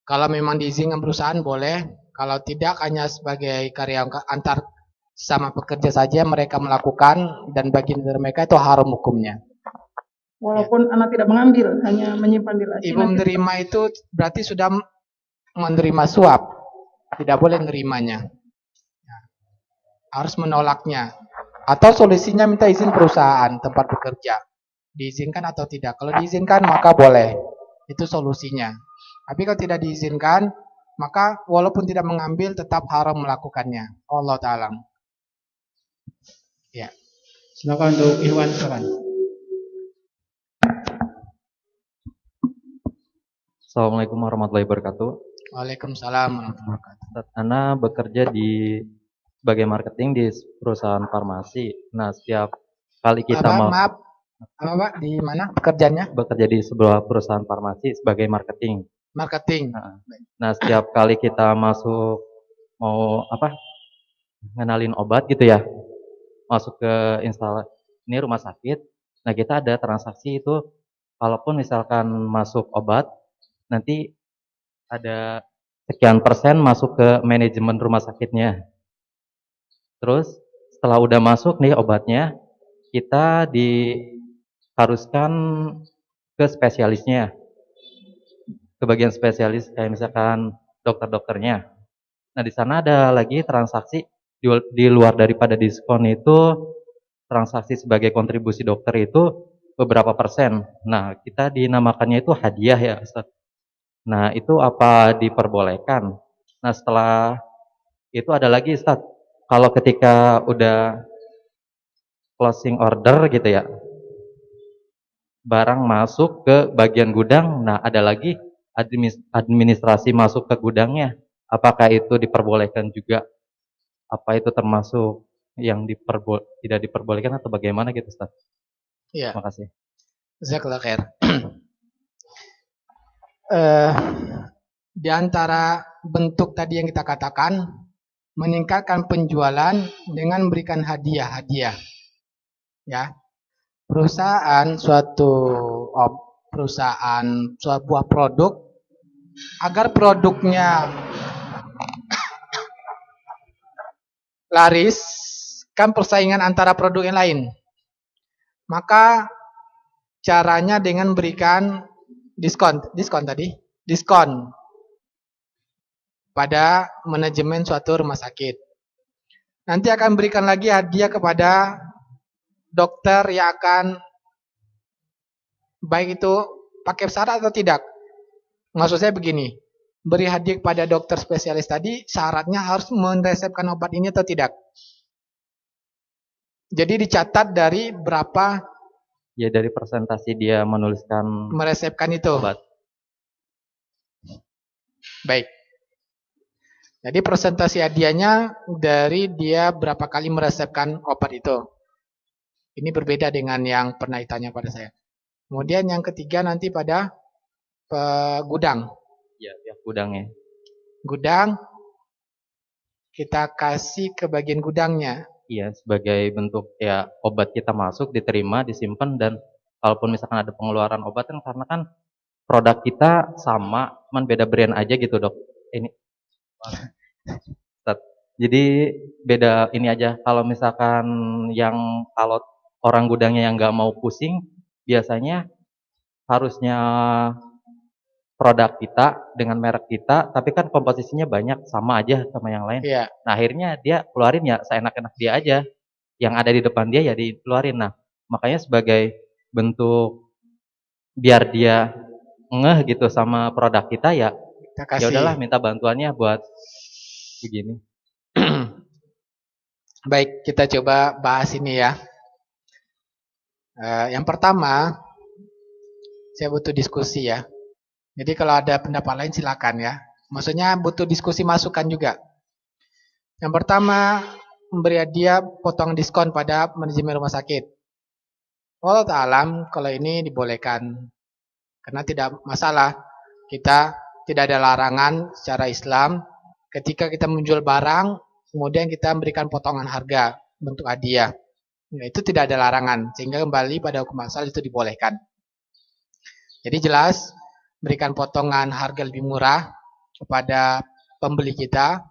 Kalau memang diizinkan perusahaan boleh, kalau tidak hanya sebagai karyawan antar sama pekerja saja mereka melakukan dan bagian dari mereka itu haram hukumnya. Walaupun anak tidak mengambil, hanya menyimpan di laci. Ibu menerima itu berarti sudah menerima suap, tidak boleh menerimanya. Harus menolaknya. Atau solusinya minta izin perusahaan tempat bekerja. Diizinkan atau tidak. Kalau diizinkan maka boleh. Itu solusinya. Tapi kalau tidak diizinkan, maka walaupun tidak mengambil tetap haram melakukannya. Allah Ta'ala. Ya. Silakan untuk Iwan, silakan. Assalamualaikum warahmatullahi wabarakatuh. Waalaikumsalam warahmatullahi wabarakatuh. Ana bekerja sebagai marketing di perusahaan farmasi. Nah, setiap kali kita Maaf, Pak, di mana pekerjaannya? bekerja di sebuah perusahaan farmasi sebagai marketing. Marketing. Nah, setiap kali kita masuk mau ngenalin obat gitu ya, masuk ke ini rumah sakit. Nah, kita ada transaksi itu, kalaupun misalkan masuk obat, nanti ada sekian persen masuk ke manajemen rumah sakitnya. Terus setelah udah masuk nih obatnya, kita diharuskan ke spesialisnya, ke bagian spesialis kayak misalkan dokter-dokternya. Nah, di sana ada lagi transaksi di luar daripada diskon itu, transaksi sebagai kontribusi dokter itu beberapa persen. Nah, kita dinamakannya itu hadiah ya, Ustaz. Nah, itu apa diperbolehkan? Nah, setelah itu ada lagi, Ustaz. Kalau ketika udah closing order gitu ya, barang masuk ke bagian gudang, nah ada lagi administrasi masuk ke gudangnya. Apakah itu diperbolehkan juga? Apa itu termasuk yang tidak diperbolehkan atau bagaimana gitu, Ustaz? Iya. Terima kasih. Jazakallah khair. Di antara bentuk tadi yang kita katakan, meningkatkan penjualan dengan memberikan hadiah-hadiah. Ya. Sebuah produk, agar produknya laris, kan persaingan antara produk yang lain. Maka caranya dengan berikan diskon pada manajemen suatu rumah sakit. Nanti akan berikan lagi hadiah kepada dokter yang akan, baik itu pakai syarat atau tidak. Maksud saya begini, beri hadiah kepada dokter spesialis tadi, syaratnya harus meresepkan obat ini atau tidak. Jadi dicatat dari berapa, Ya, dari presentasi dia menuliskan meresepkan itu. obat. Baik. Jadi persentase hadiahnya dari dia berapa kali meresepkan obat itu. Ini berbeda dengan yang pernah ditanya pada saya. Kemudian yang ketiga nanti pada gudang. Ya, gudangnya. Gudang kita kasih ke bagian gudangnya. Iya, sebagai bentuk ya obat kita masuk, diterima, disimpan, dan kalaupun misalkan ada pengeluaran obat kan karena kan produk kita sama, cuman beda brand aja gitu dok. Ini, jadi beda ini aja. Kalau misalkan kalau orang gudangnya yang nggak mau pusing, biasanya harusnya produk kita dengan merek kita, tapi kan komposisinya banyak sama aja sama yang lain. Iya. Nah akhirnya dia keluarin ya seenak-enak dia aja, yang ada di depan dia ya dikeluarin. Nah makanya sebagai bentuk biar dia ngeh gitu sama produk kita ya, ya udahlah minta bantuannya buat begini. Baik, kita coba bahas ini ya. Yang pertama, saya butuh diskusi ya. Jadi kalau ada pendapat lain silakan ya. Maksudnya butuh diskusi masukan juga. Yang pertama, memberi hadiah potong diskon pada manajemen rumah sakit. Wallahu ta'alam kalau ini dibolehkan. Karena tidak masalah. Kita tidak ada larangan secara Islam. Ketika kita menjual barang, kemudian kita memberikan potongan harga bentuk hadiah. Nah, itu tidak ada larangan. Sehingga kembali pada hukum asal itu dibolehkan. Jadi jelas, berikan potongan harga lebih murah kepada pembeli kita,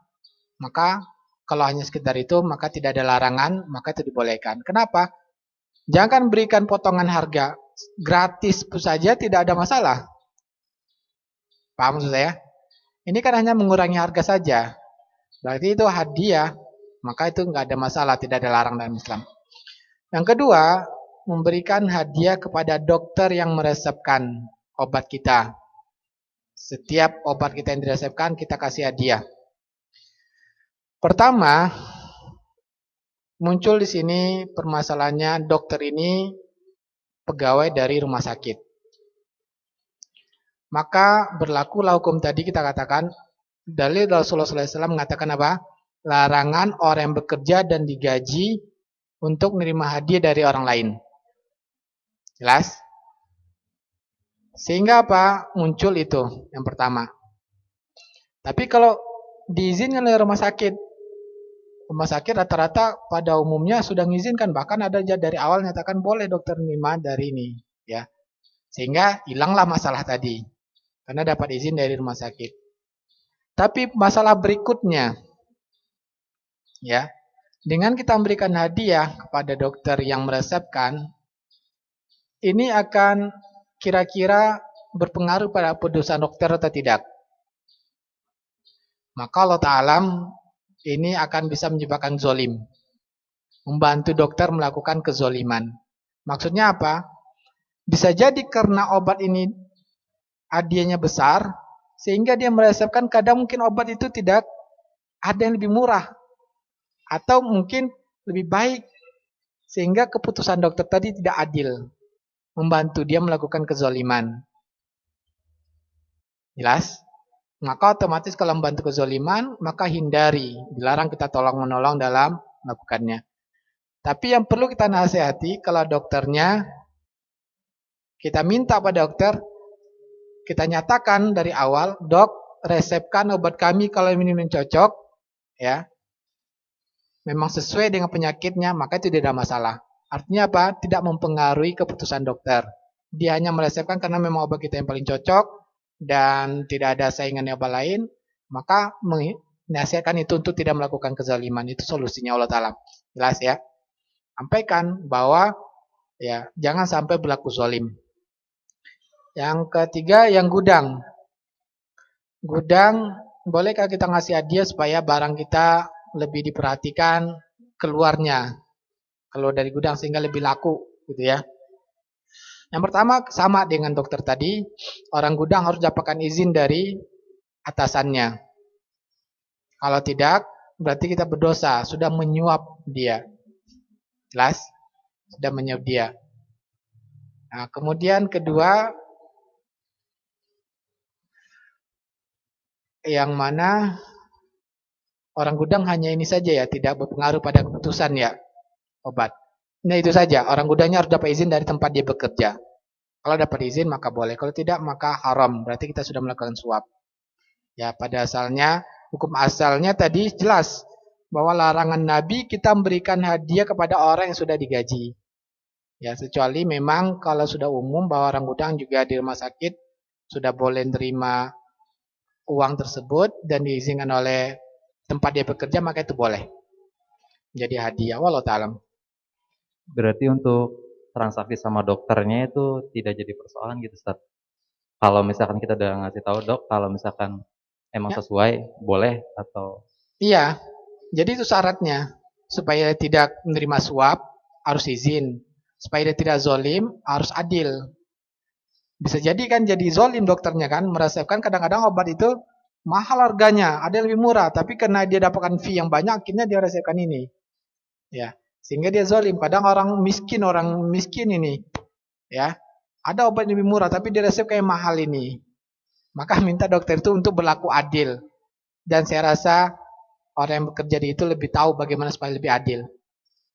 maka kalau hanya sekedar itu, maka tidak ada larangan, maka itu dibolehkan. Kenapa? Jangan berikan potongan harga gratis pun saja tidak ada masalah. Paham maksud saya? Ini kan hanya mengurangi harga saja. Berarti itu hadiah, maka itu nggak ada masalah, tidak ada larang dalam Islam. Yang kedua, memberikan hadiah kepada dokter yang meresepkan obat kita. Setiap obat kita yang diresepkan, kita kasih hadiah. Pertama, muncul di sini permasalahannya dokter ini pegawai dari rumah sakit. Maka berlakulah hukum tadi kita katakan, dalil Rasulullah SAW mengatakan apa? Larangan orang yang bekerja dan digaji untuk menerima hadiah dari orang lain. Jelas? Sehingga apa? Muncul itu yang pertama. Tapi kalau diizinkan oleh rumah sakit rata-rata pada umumnya sudah mengizinkan, bahkan ada dari awal nyatakan boleh dokter menerima dari ini, ya. Sehingga hilanglah masalah tadi karena dapat izin dari rumah sakit. Tapi masalah berikutnya, ya, dengan kita memberikan hadiah kepada dokter yang meresepkan, ini akan kira-kira berpengaruh pada putusan dokter atau tidak. Maka Allah Ta'ala ini akan bisa menyebabkan zolim. Membantu dokter melakukan kezoliman. Maksudnya apa? Bisa jadi karena obat ini hadiahnya besar, sehingga dia meresepkan kadang mungkin obat itu tidak ada yang lebih murah. Atau mungkin lebih baik. Sehingga keputusan dokter tadi tidak adil. Membantu dia melakukan kezoliman. Jelas? Maka otomatis kalau membantu kezoliman, maka hindari. Dilarang kita tolong-menolong dalam melakukannya. Tapi yang perlu kita nasihati, kalau dokternya, kita minta pada dokter, kita nyatakan dari awal, dok, resepkan obat kami kalau ini cocok, ya, memang sesuai dengan penyakitnya, maka itu tidak ada masalah. Artinya apa? Tidak mempengaruhi keputusan dokter. Dia hanya meresepkan karena memang obat kita yang paling cocok dan tidak ada saingan obat lain, maka menasihatkan itu untuk tidak melakukan kezaliman. Itu solusinya Allah Ta'ala. Jelas ya? Sampaikan bahwa ya jangan sampai berlaku zalim. Yang ketiga, yang gudang. Gudang, bolehkah kita ngasih hadiah supaya barang kita lebih diperhatikan keluarnya? Keluar dari gudang sehingga lebih laku gitu ya. Yang pertama sama dengan dokter tadi, orang gudang harus dapatkan izin dari atasannya. Kalau tidak, berarti kita berdosa, sudah menyuap dia. Jelas? Sudah menyuap dia. Nah, kemudian kedua, yang mana orang gudang hanya ini saja ya, tidak berpengaruh pada keputusan ya obat. Nah itu saja, orang gudangnya harus dapat izin dari tempat dia bekerja. Kalau dapat izin maka boleh, kalau tidak maka haram, berarti kita sudah melakukan suap. Ya pada asalnya, hukum asalnya tadi jelas bahwa larangan Nabi kita memberikan hadiah kepada orang yang sudah digaji. Ya kecuali memang kalau sudah umum bahwa orang gudang juga di rumah sakit sudah boleh terima uang tersebut dan diizinkan oleh tempat dia bekerja, maka itu boleh jadi hadiah. Wallahu ta'ala. Berarti untuk transaksi sama dokternya itu tidak jadi persoalan gitu, Ustaz. Kalau misalkan kita udah ngasih tahu dok, kalau misalkan emang Ya. sesuai, boleh atau Iya, jadi itu syaratnya. Supaya tidak menerima suap, harus izin. Supaya dia tidak zolim, harus adil. Bisa jadi kan jadi zolim dokternya kan, merasakan kadang-kadang obat itu mahal harganya, ada yang lebih murah, tapi karena dia dapatkan fee yang banyak, akhirnya dia rasakan ini. Ya, sehingga dia zolim. Kadang orang miskin ini, ya, ada obat yang lebih murah, tapi dia resep kayak mahal ini. Maka minta dokter itu untuk berlaku adil. Dan saya rasa orang yang bekerja di itu lebih tahu bagaimana supaya lebih adil.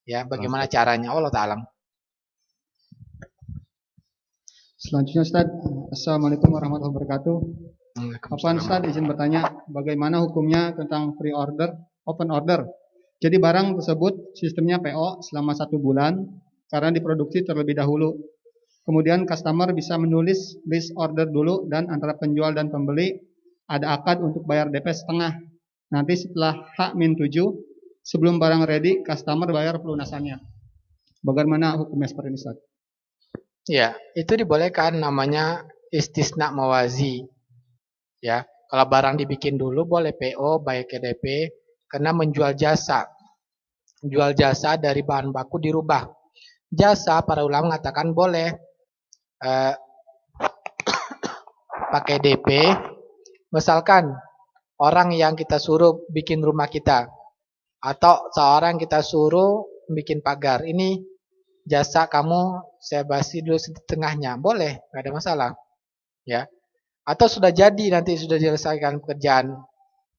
Ya, bagaimana caranya. Allah Ta'ala. Selanjutnya Ustaz, Assalamualaikum warahmatullahi wabarakatuh. Afwan Ustaz, izin bertanya, bagaimana hukumnya tentang free order, open order? Jadi barang tersebut sistemnya PO selama 1 bulan karena diproduksi terlebih dahulu. Kemudian customer bisa menulis list order dulu dan antara penjual dan pembeli ada akad untuk bayar DP setengah. Nanti setelah H-7 sebelum barang ready, customer bayar pelunasannya. Bagaimana hukumnya seperti ini Ustaz? Ya, itu dibolehkan, namanya istisna mawazi. Ya, kalau barang dibikin dulu boleh PO, bayar ke DP, karena menjual jasa. Jual jasa dari bahan baku dirubah. Jasa para ulama mengatakan boleh pakai DP. Misalkan orang yang kita suruh bikin rumah kita atau seorang kita suruh bikin pagar. Ini jasa kamu saya basi dulu setengahnya. Boleh, nggak ada masalah. Ya. Atau sudah jadi nanti sudah diselesaikan pekerjaan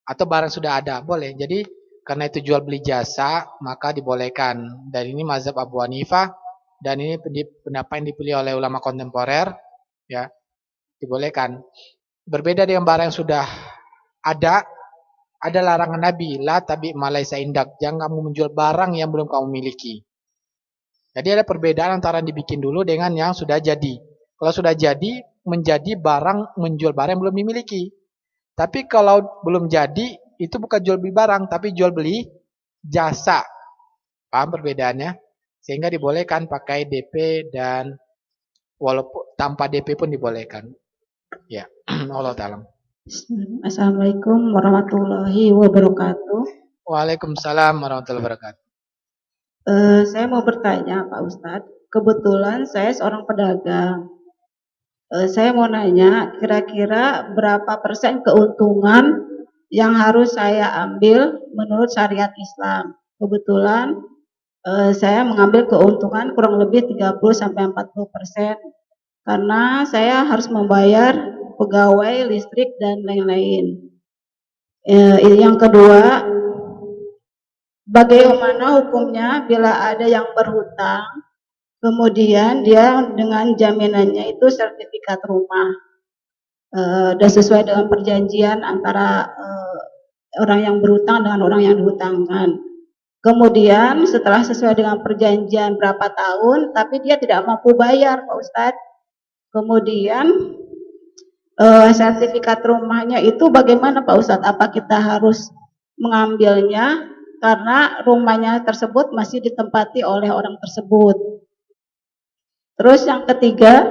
atau barang sudah ada, boleh. Jadi karena itu jual beli jasa, maka dibolehkan. Dan ini mazhab Abu Hanifah dan ini pendapat yang dipilih oleh ulama kontemporer, ya. Dibolehkan. Berbeda dengan barang yang sudah ada larangan Nabi, la tabi malaisa indak. Jangan kamu menjual barang yang belum kamu miliki. Jadi ada perbedaan antara dibikin dulu dengan yang sudah jadi. Kalau sudah jadi, menjadi barang, menjual barang yang belum dimiliki. Tapi kalau belum jadi, itu bukan jual beli barang, tapi jual beli jasa. Paham perbedaannya? Sehingga dibolehkan pakai DP dan walaupun tanpa DP pun dibolehkan. Ya, Allah Ta'ala. Assalamualaikum warahmatullahi wabarakatuh. Waalaikumsalam warahmatullahi wabarakatuh. Saya mau bertanya Pak Ustadz, kebetulan saya seorang pedagang. Saya mau nanya, kira-kira berapa persen keuntungan yang harus saya ambil menurut syariat Islam? Kebetulan saya mengambil keuntungan kurang lebih 30-40% karena saya harus membayar pegawai, listrik, dan lain-lain. Yang kedua, bagaimana hukumnya bila ada yang berhutang, kemudian dia dengan jaminannya itu sertifikat rumah, dan sesuai dengan perjanjian antara orang yang berhutang dengan orang yang dihutangkan. Kemudian setelah sesuai dengan perjanjian berapa tahun, tapi dia tidak mampu bayar, Pak Ustadz. Kemudian sertifikat rumahnya itu bagaimana Pak Ustadz? Apa kita harus mengambilnya karena rumahnya tersebut masih ditempati oleh orang tersebut? Terus yang ketiga,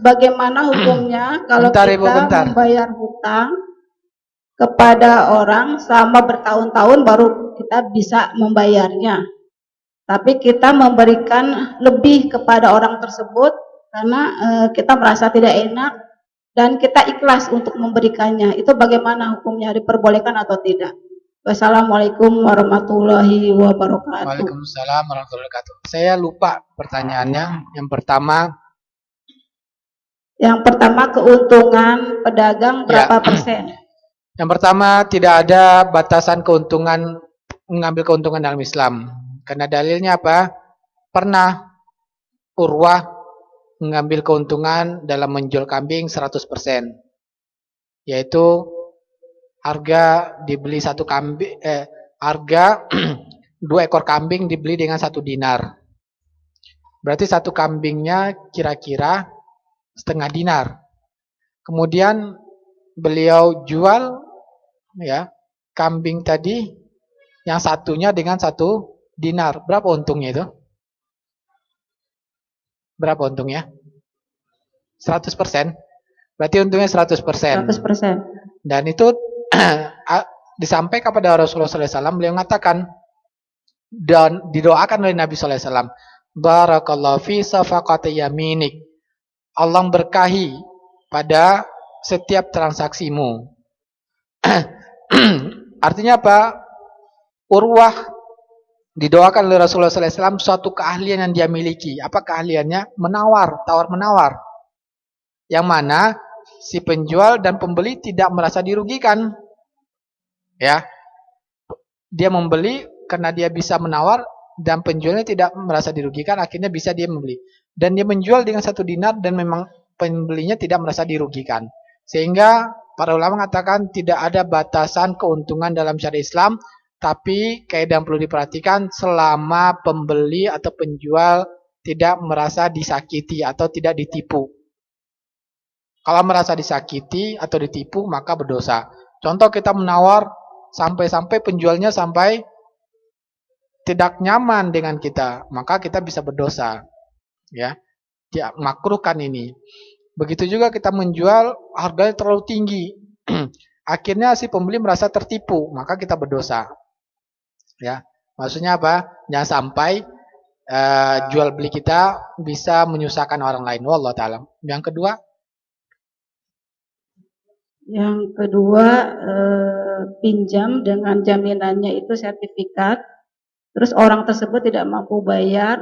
bagaimana hukumnya kalau kita membayar hutang kepada orang selama bertahun-tahun baru kita bisa membayarnya, tapi kita memberikan lebih kepada orang tersebut karena kita merasa tidak enak dan kita ikhlas untuk memberikannya. Itu bagaimana hukumnya, diperbolehkan atau tidak? Wassalamualaikum warahmatullahi wabarakatuh. Waalaikumsalam warahmatullahi wabarakatuh. Saya lupa pertanyaannya. Yang pertama keuntungan pedagang berapa persen? Yang pertama, tidak ada batasan keuntungan, mengambil keuntungan dalam Islam. Karena dalilnya apa? Pernah Urwah mengambil keuntungan dalam menjual kambing 100%. Yaitu harga dibeli satu kambing, harga 2 ekor kambing dibeli dengan 1 dinar. Berarti satu kambingnya kira-kira setengah dinar. Kemudian beliau jual ya kambing tadi yang satunya dengan 1 dinar. Berapa untungnya itu? Berapa untungnya? 100%. Berarti untungnya 100%. 100%. Dan itu disampaikan kepada Rasulullah SAW, beliau mengatakan dan didoakan oleh Nabi SAW, barakallahu fi safaqati yaminik. Allah berkahi pada setiap transaksimu. Artinya apa? Urwah didoakan oleh Rasulullah SAW suatu keahlian yang dia miliki. Apa keahliannya? Menawar, tawar-menawar. Yang mana si penjual dan pembeli tidak merasa dirugikan. Ya. Dia membeli karena dia bisa menawar dan penjualnya tidak merasa dirugikan, akhirnya bisa dia membeli. Dan dia menjual dengan 1 dinar dan memang pembelinya tidak merasa dirugikan. Sehingga para ulama mengatakan tidak ada batasan keuntungan dalam syariat Islam, tapi kaidah yang perlu diperhatikan selama pembeli atau penjual tidak merasa disakiti atau tidak ditipu. Kalau merasa disakiti atau ditipu maka berdosa. Contoh kita menawar sampai-sampai penjualnya sampai tidak nyaman dengan kita, maka kita bisa berdosa. Ya. Dia makruhkan ini. Begitu juga kita menjual harganya terlalu tinggi. Akhirnya si pembeli merasa tertipu, maka kita berdosa. Ya. Maksudnya apa? Jangan sampai jual beli kita bisa menyusahkan orang lain. Wallahu ta'ala. Yang kedua? Yang kedua, pinjam dengan jaminannya itu sertifikat. Terus orang tersebut tidak mampu bayar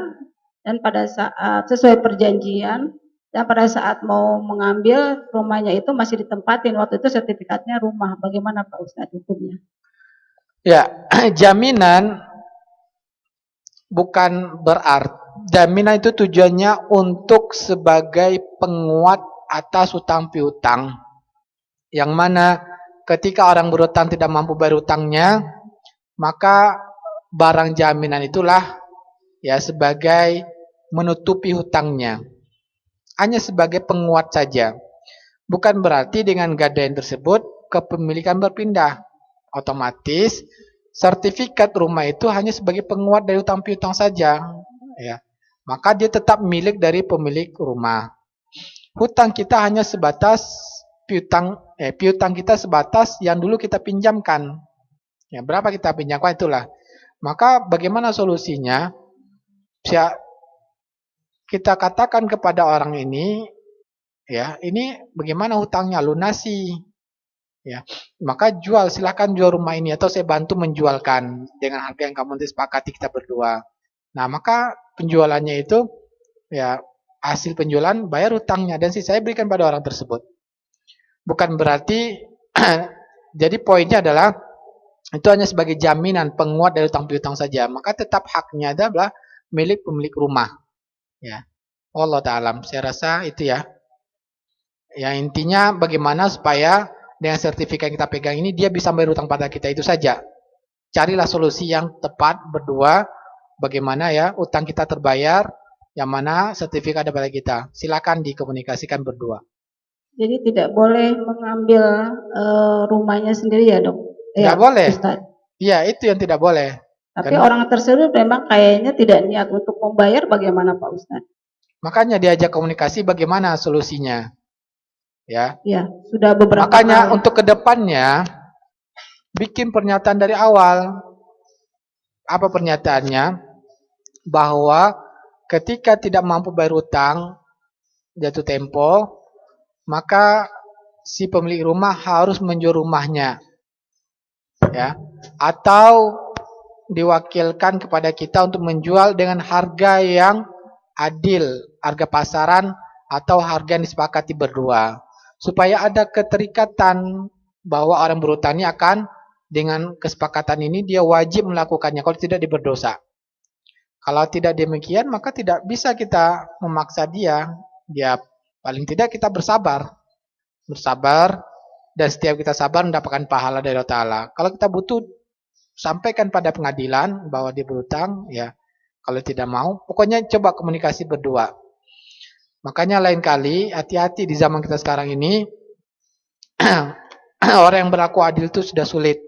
dan pada saat sesuai perjanjian dan pada saat mau mengambil rumahnya itu masih ditempatin, waktu itu sertifikatnya rumah. Bagaimana Pak Ustadz hukumnya? Ya, jaminan bukan berarti jaminan itu tujuannya untuk sebagai penguat atas hutang piutang. Yang mana ketika orang berhutang tidak mampu bayar hutangnya, maka barang jaminan itulah ya sebagai menutupi hutangnya. Hanya sebagai penguat saja. Bukan berarti dengan gadaian tersebut kepemilikan berpindah. Otomatis sertifikat rumah itu hanya sebagai penguat dari hutang piutang saja, ya. Maka dia tetap milik dari pemilik rumah. Hutang kita hanya sebatas piutang kita sebatas yang dulu kita pinjamkan. Ya, berapa kita pinjamkan itulah. Maka bagaimana solusinya? Kita katakan kepada orang ini, ya, ini bagaimana hutangnya, lunasi. Ya, maka silakan jual rumah ini atau saya bantu menjualkan dengan harga yang kamu disepakati kita berdua. Nah, maka penjualannya itu ya hasil penjualan bayar hutangnya dan saya berikan pada orang tersebut. Bukan berarti jadi poinnya adalah itu hanya sebagai jaminan penguat dari hutang piutang saja, maka tetap haknya adalah milik pemilik rumah. Ya. Allah Ta'ala, saya rasa itu ya. Yang intinya bagaimana supaya dengan sertifikat yang kita pegang ini dia bisa bayar hutang pada kita, itu saja. Carilah solusi yang tepat berdua, bagaimana ya hutang kita terbayar, yang mana sertifikat ada pada kita. Silakan dikomunikasikan berdua. Jadi tidak boleh mengambil rumahnya sendiri ya, Dok? Tidak boleh. Ustaz. Iya, itu yang tidak boleh. Tapi orang tersebut memang kayaknya tidak niat untuk membayar, bagaimana Pak Ustaz? Makanya diajak komunikasi bagaimana solusinya. Ya. Ya, sudah beberapa Makanya kali. untuk kedepannya bikin pernyataan dari awal. Apa pernyataannya? Bahwa ketika tidak mampu bayar utang jatuh tempo, maka si pemilik rumah harus menjual rumahnya. Ya. Atau diwakilkan kepada kita untuk menjual dengan harga yang adil, harga pasaran atau harga yang disepakati berdua. Supaya ada keterikatan bahwa orang berhutang ini akan dengan kesepakatan ini dia wajib melakukannya, kalau tidak dia berdosa. Kalau tidak demikian maka tidak bisa kita memaksa dia. Dia paling tidak kita bersabar. Bersabar, dan setiap kita sabar mendapatkan pahala dari Allah Ta'ala. Kalau kita butuh, sampaikan pada pengadilan bahwa dia berhutang, ya. Kalau tidak mau, pokoknya coba komunikasi berdua. Makanya lain kali, hati-hati di zaman kita sekarang ini, orang yang berlaku adil itu sudah sulit.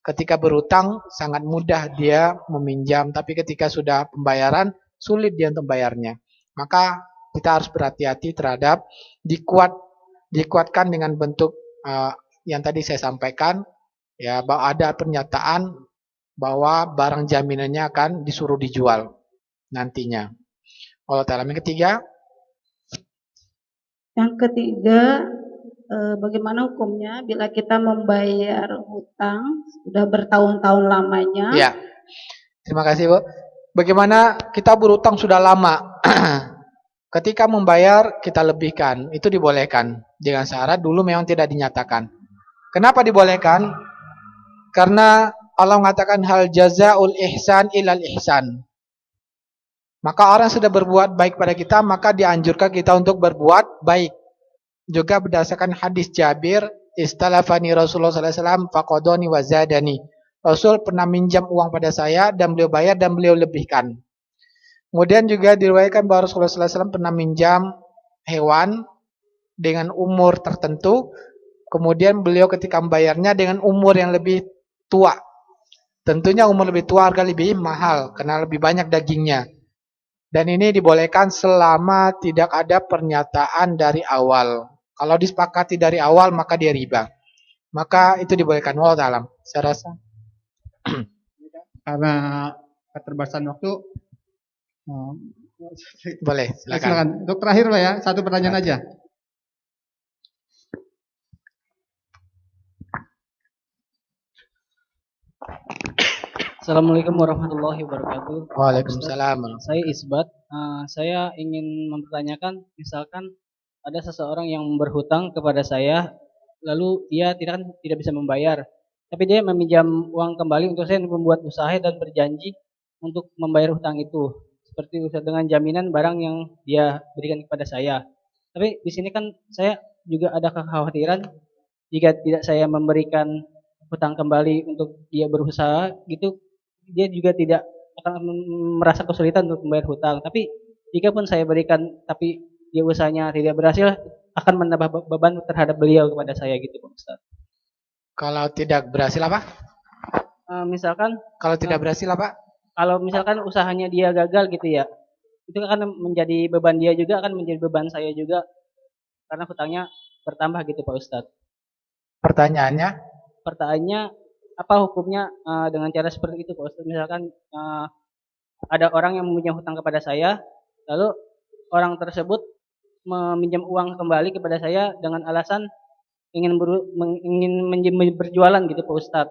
Ketika berhutang, sangat mudah dia meminjam, tapi ketika sudah pembayaran, sulit dia untuk bayarnya. Maka kita harus berhati-hati terhadap dikuatkan dengan bentuk yang tadi saya sampaikan, ya, bahwa ada pernyataan bahwa barang jaminannya akan disuruh dijual nantinya. Allah Ta'ala. Yang ketiga, bagaimana hukumnya bila kita membayar hutang sudah bertahun-tahun lamanya? Ya, terima kasih Bu. Bagaimana kita berhutang sudah lama? Ketika membayar kita lebihkan, itu dibolehkan. Dengan syarat dulu memang tidak dinyatakan. Kenapa dibolehkan? Karena Allah mengatakan hal jazaul ihsan ilal ihsan. Maka orang sudah berbuat baik pada kita, maka dianjurkan kita untuk berbuat baik. Juga berdasarkan hadis Jabir, istalafani Rasulullah SAW faqadoni wa zadani. Rasul pernah minjam uang pada saya dan beliau bayar dan beliau lebihkan. Kemudian juga diriwayatkan bahwa Rasulullah SAW pernah minjam hewan dengan umur tertentu. Kemudian beliau ketika membayarnya dengan umur yang lebih tua. Tentunya umur lebih tua harga lebih mahal karena lebih banyak dagingnya. Dan ini dibolehkan selama tidak ada pernyataan dari awal. Kalau disepakati dari awal maka dia riba. Maka itu dibolehkan. Wallahu a'lam. Saya rasa. Karena keterbatasan waktu, boleh, silakan. Silakan. Untuk terakhir Pak ya, satu pertanyaan aja. Assalamualaikum warahmatullahi wabarakatuh. Waalaikumsalam. Saya Isbat. Saya ingin mempertanyakan, misalkan ada seseorang yang berhutang kepada saya, lalu dia tidak bisa membayar, tapi dia meminjam uang kembali untuk saya membuat usaha dan berjanji untuk membayar hutang itu, seperti usaha dengan jaminan barang yang dia berikan kepada saya. Tapi di sini kan saya juga ada kekhawatiran jika tidak saya memberikan hutang kembali untuk dia berusaha gitu, dia juga tidak akan merasa kesulitan untuk membayar hutang. Tapi jika pun saya berikan tapi dia usahanya tidak berhasil, akan menambah beban terhadap beliau kepada saya gitu Pak Ustaz. Kalau tidak berhasil apa? Misalkan kalau tidak berhasil apa? Kalau misalkan usahanya dia gagal gitu ya, itu akan menjadi beban dia juga, akan menjadi beban saya juga karena hutangnya bertambah gitu Pak Ustaz. Pertanyaannya, apa hukumnya dengan cara seperti itu Pak Ustaz? Misalkan ada orang yang mempunyai hutang kepada saya, lalu orang tersebut meminjam uang kembali kepada saya dengan alasan ingin berjualan gitu Pak Ustaz.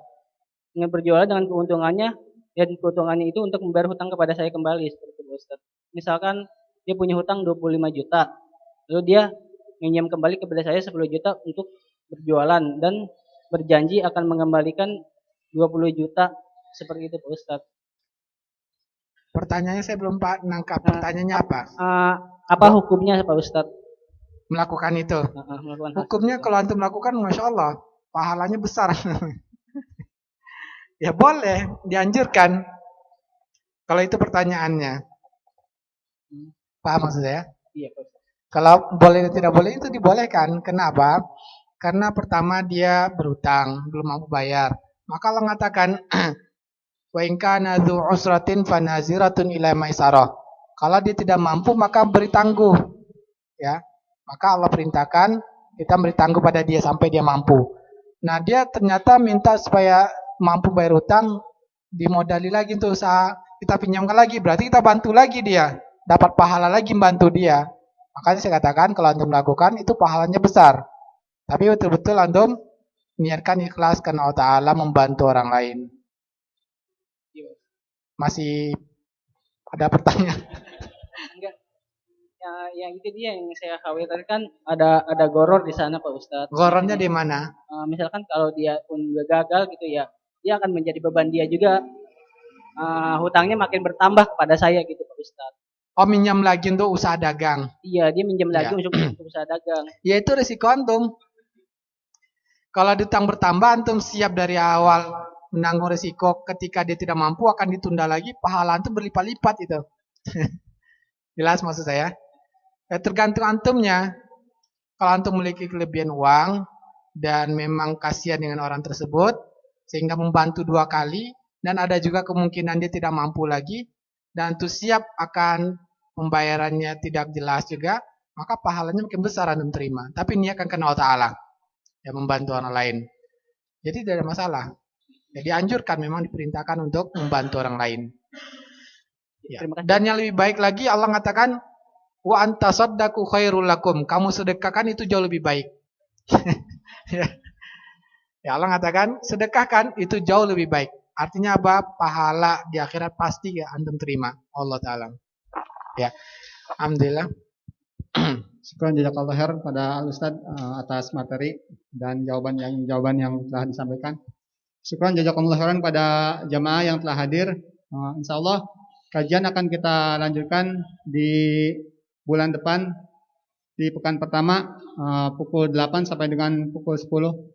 Ingin berjualan dengan keuntungannya, dan keuntungannya itu untuk membayar hutang kepada saya kembali seperti itu Pak Ustaz. Misalkan dia punya hutang 25 juta, lalu dia minjam kembali kepada saya 10 juta untuk berjualan dan berjanji akan mengembalikan 20 juta seperti itu Pak Ustadz. Pertanyaannya saya belum nangkap. Pertanyaannya apa? Apa hukumnya Pak Ustadz? Melakukan itu. Melakukan hukumnya kalau antum melakukan, Masya Allah, pahalanya besar. Ya boleh, dianjurkan. Kalau itu pertanyaannya. Paham maksud saya? Iya Pak Ustadz. Kalau boleh atau tidak boleh itu dibolehkan. Kenapa? Karena pertama dia berutang, belum mampu bayar. Maka Allah mengatakan, wa in kana dzu usratin fanaziratun ila maisarah. Kalau dia tidak mampu maka beri tangguh. Ya. Maka Allah perintahkan kita beri tangguh pada dia sampai dia mampu. Nah, dia ternyata minta supaya mampu bayar hutang, dimodali lagi untuk usaha, kita pinjamkan lagi, berarti kita bantu lagi dia, dapat pahala lagi membantu dia. Makanya saya katakan kalau antum melakukan itu pahalanya besar. Tapi betul-betul antum niatkan ikhlas karena Allah Ta'ala membantu orang lain. Masih ada pertanyaan? Enggak. Ya itu dia yang saya khawatirkan, ada goror di sana Pak Ustadz. Gorornya di mana? Misalkan kalau dia pun gagal gitu ya, dia akan menjadi beban dia juga. Hutangnya makin bertambah kepada saya gitu Pak Ustadz. Oh, minjam lagi untuk usaha dagang. Iya, dia minjem lagi Ya. untuk usaha dagang. Ya itu risiko antum. Kalau hutang bertambah, antum siap dari awal menanggung risiko. Ketika dia tidak mampu akan ditunda lagi, pahala antum berlipat-lipat itu. Jelas maksud saya? Ya, tergantung antumnya. Kalau antum memiliki kelebihan uang dan memang kasihan dengan orang tersebut sehingga membantu 2 kali, dan ada juga kemungkinan dia tidak mampu lagi dan antum siap akan pembayarannya tidak jelas juga, maka pahalanya makin besar antum terima. Tapi niatkan karena Allah Ta'ala, ya, membantu orang lain. Jadi tidak ada masalah. Jadi anjurkan, memang diperintahkan untuk membantu orang lain. Ya. Dan yang lebih baik lagi, Allah mengatakan wa antasaddaqu khairul lakum. Kamu sedekahkan itu jauh lebih baik. Ya, Allah mengatakan sedekahkan itu jauh lebih baik. Artinya apa? Pahala di akhirat pasti ya antum terima. Allah Ta'ala. Ya. Alhamdulillah. Syukran jazakallahu khair pada Al-Ustaz atas materi dan jawaban yang telah disampaikan. Syukran jazakallahu khairan pada jamaah yang telah hadir. Insyaallah kajian akan kita lanjutkan di bulan depan di pekan pertama pukul 8 sampai dengan pukul 10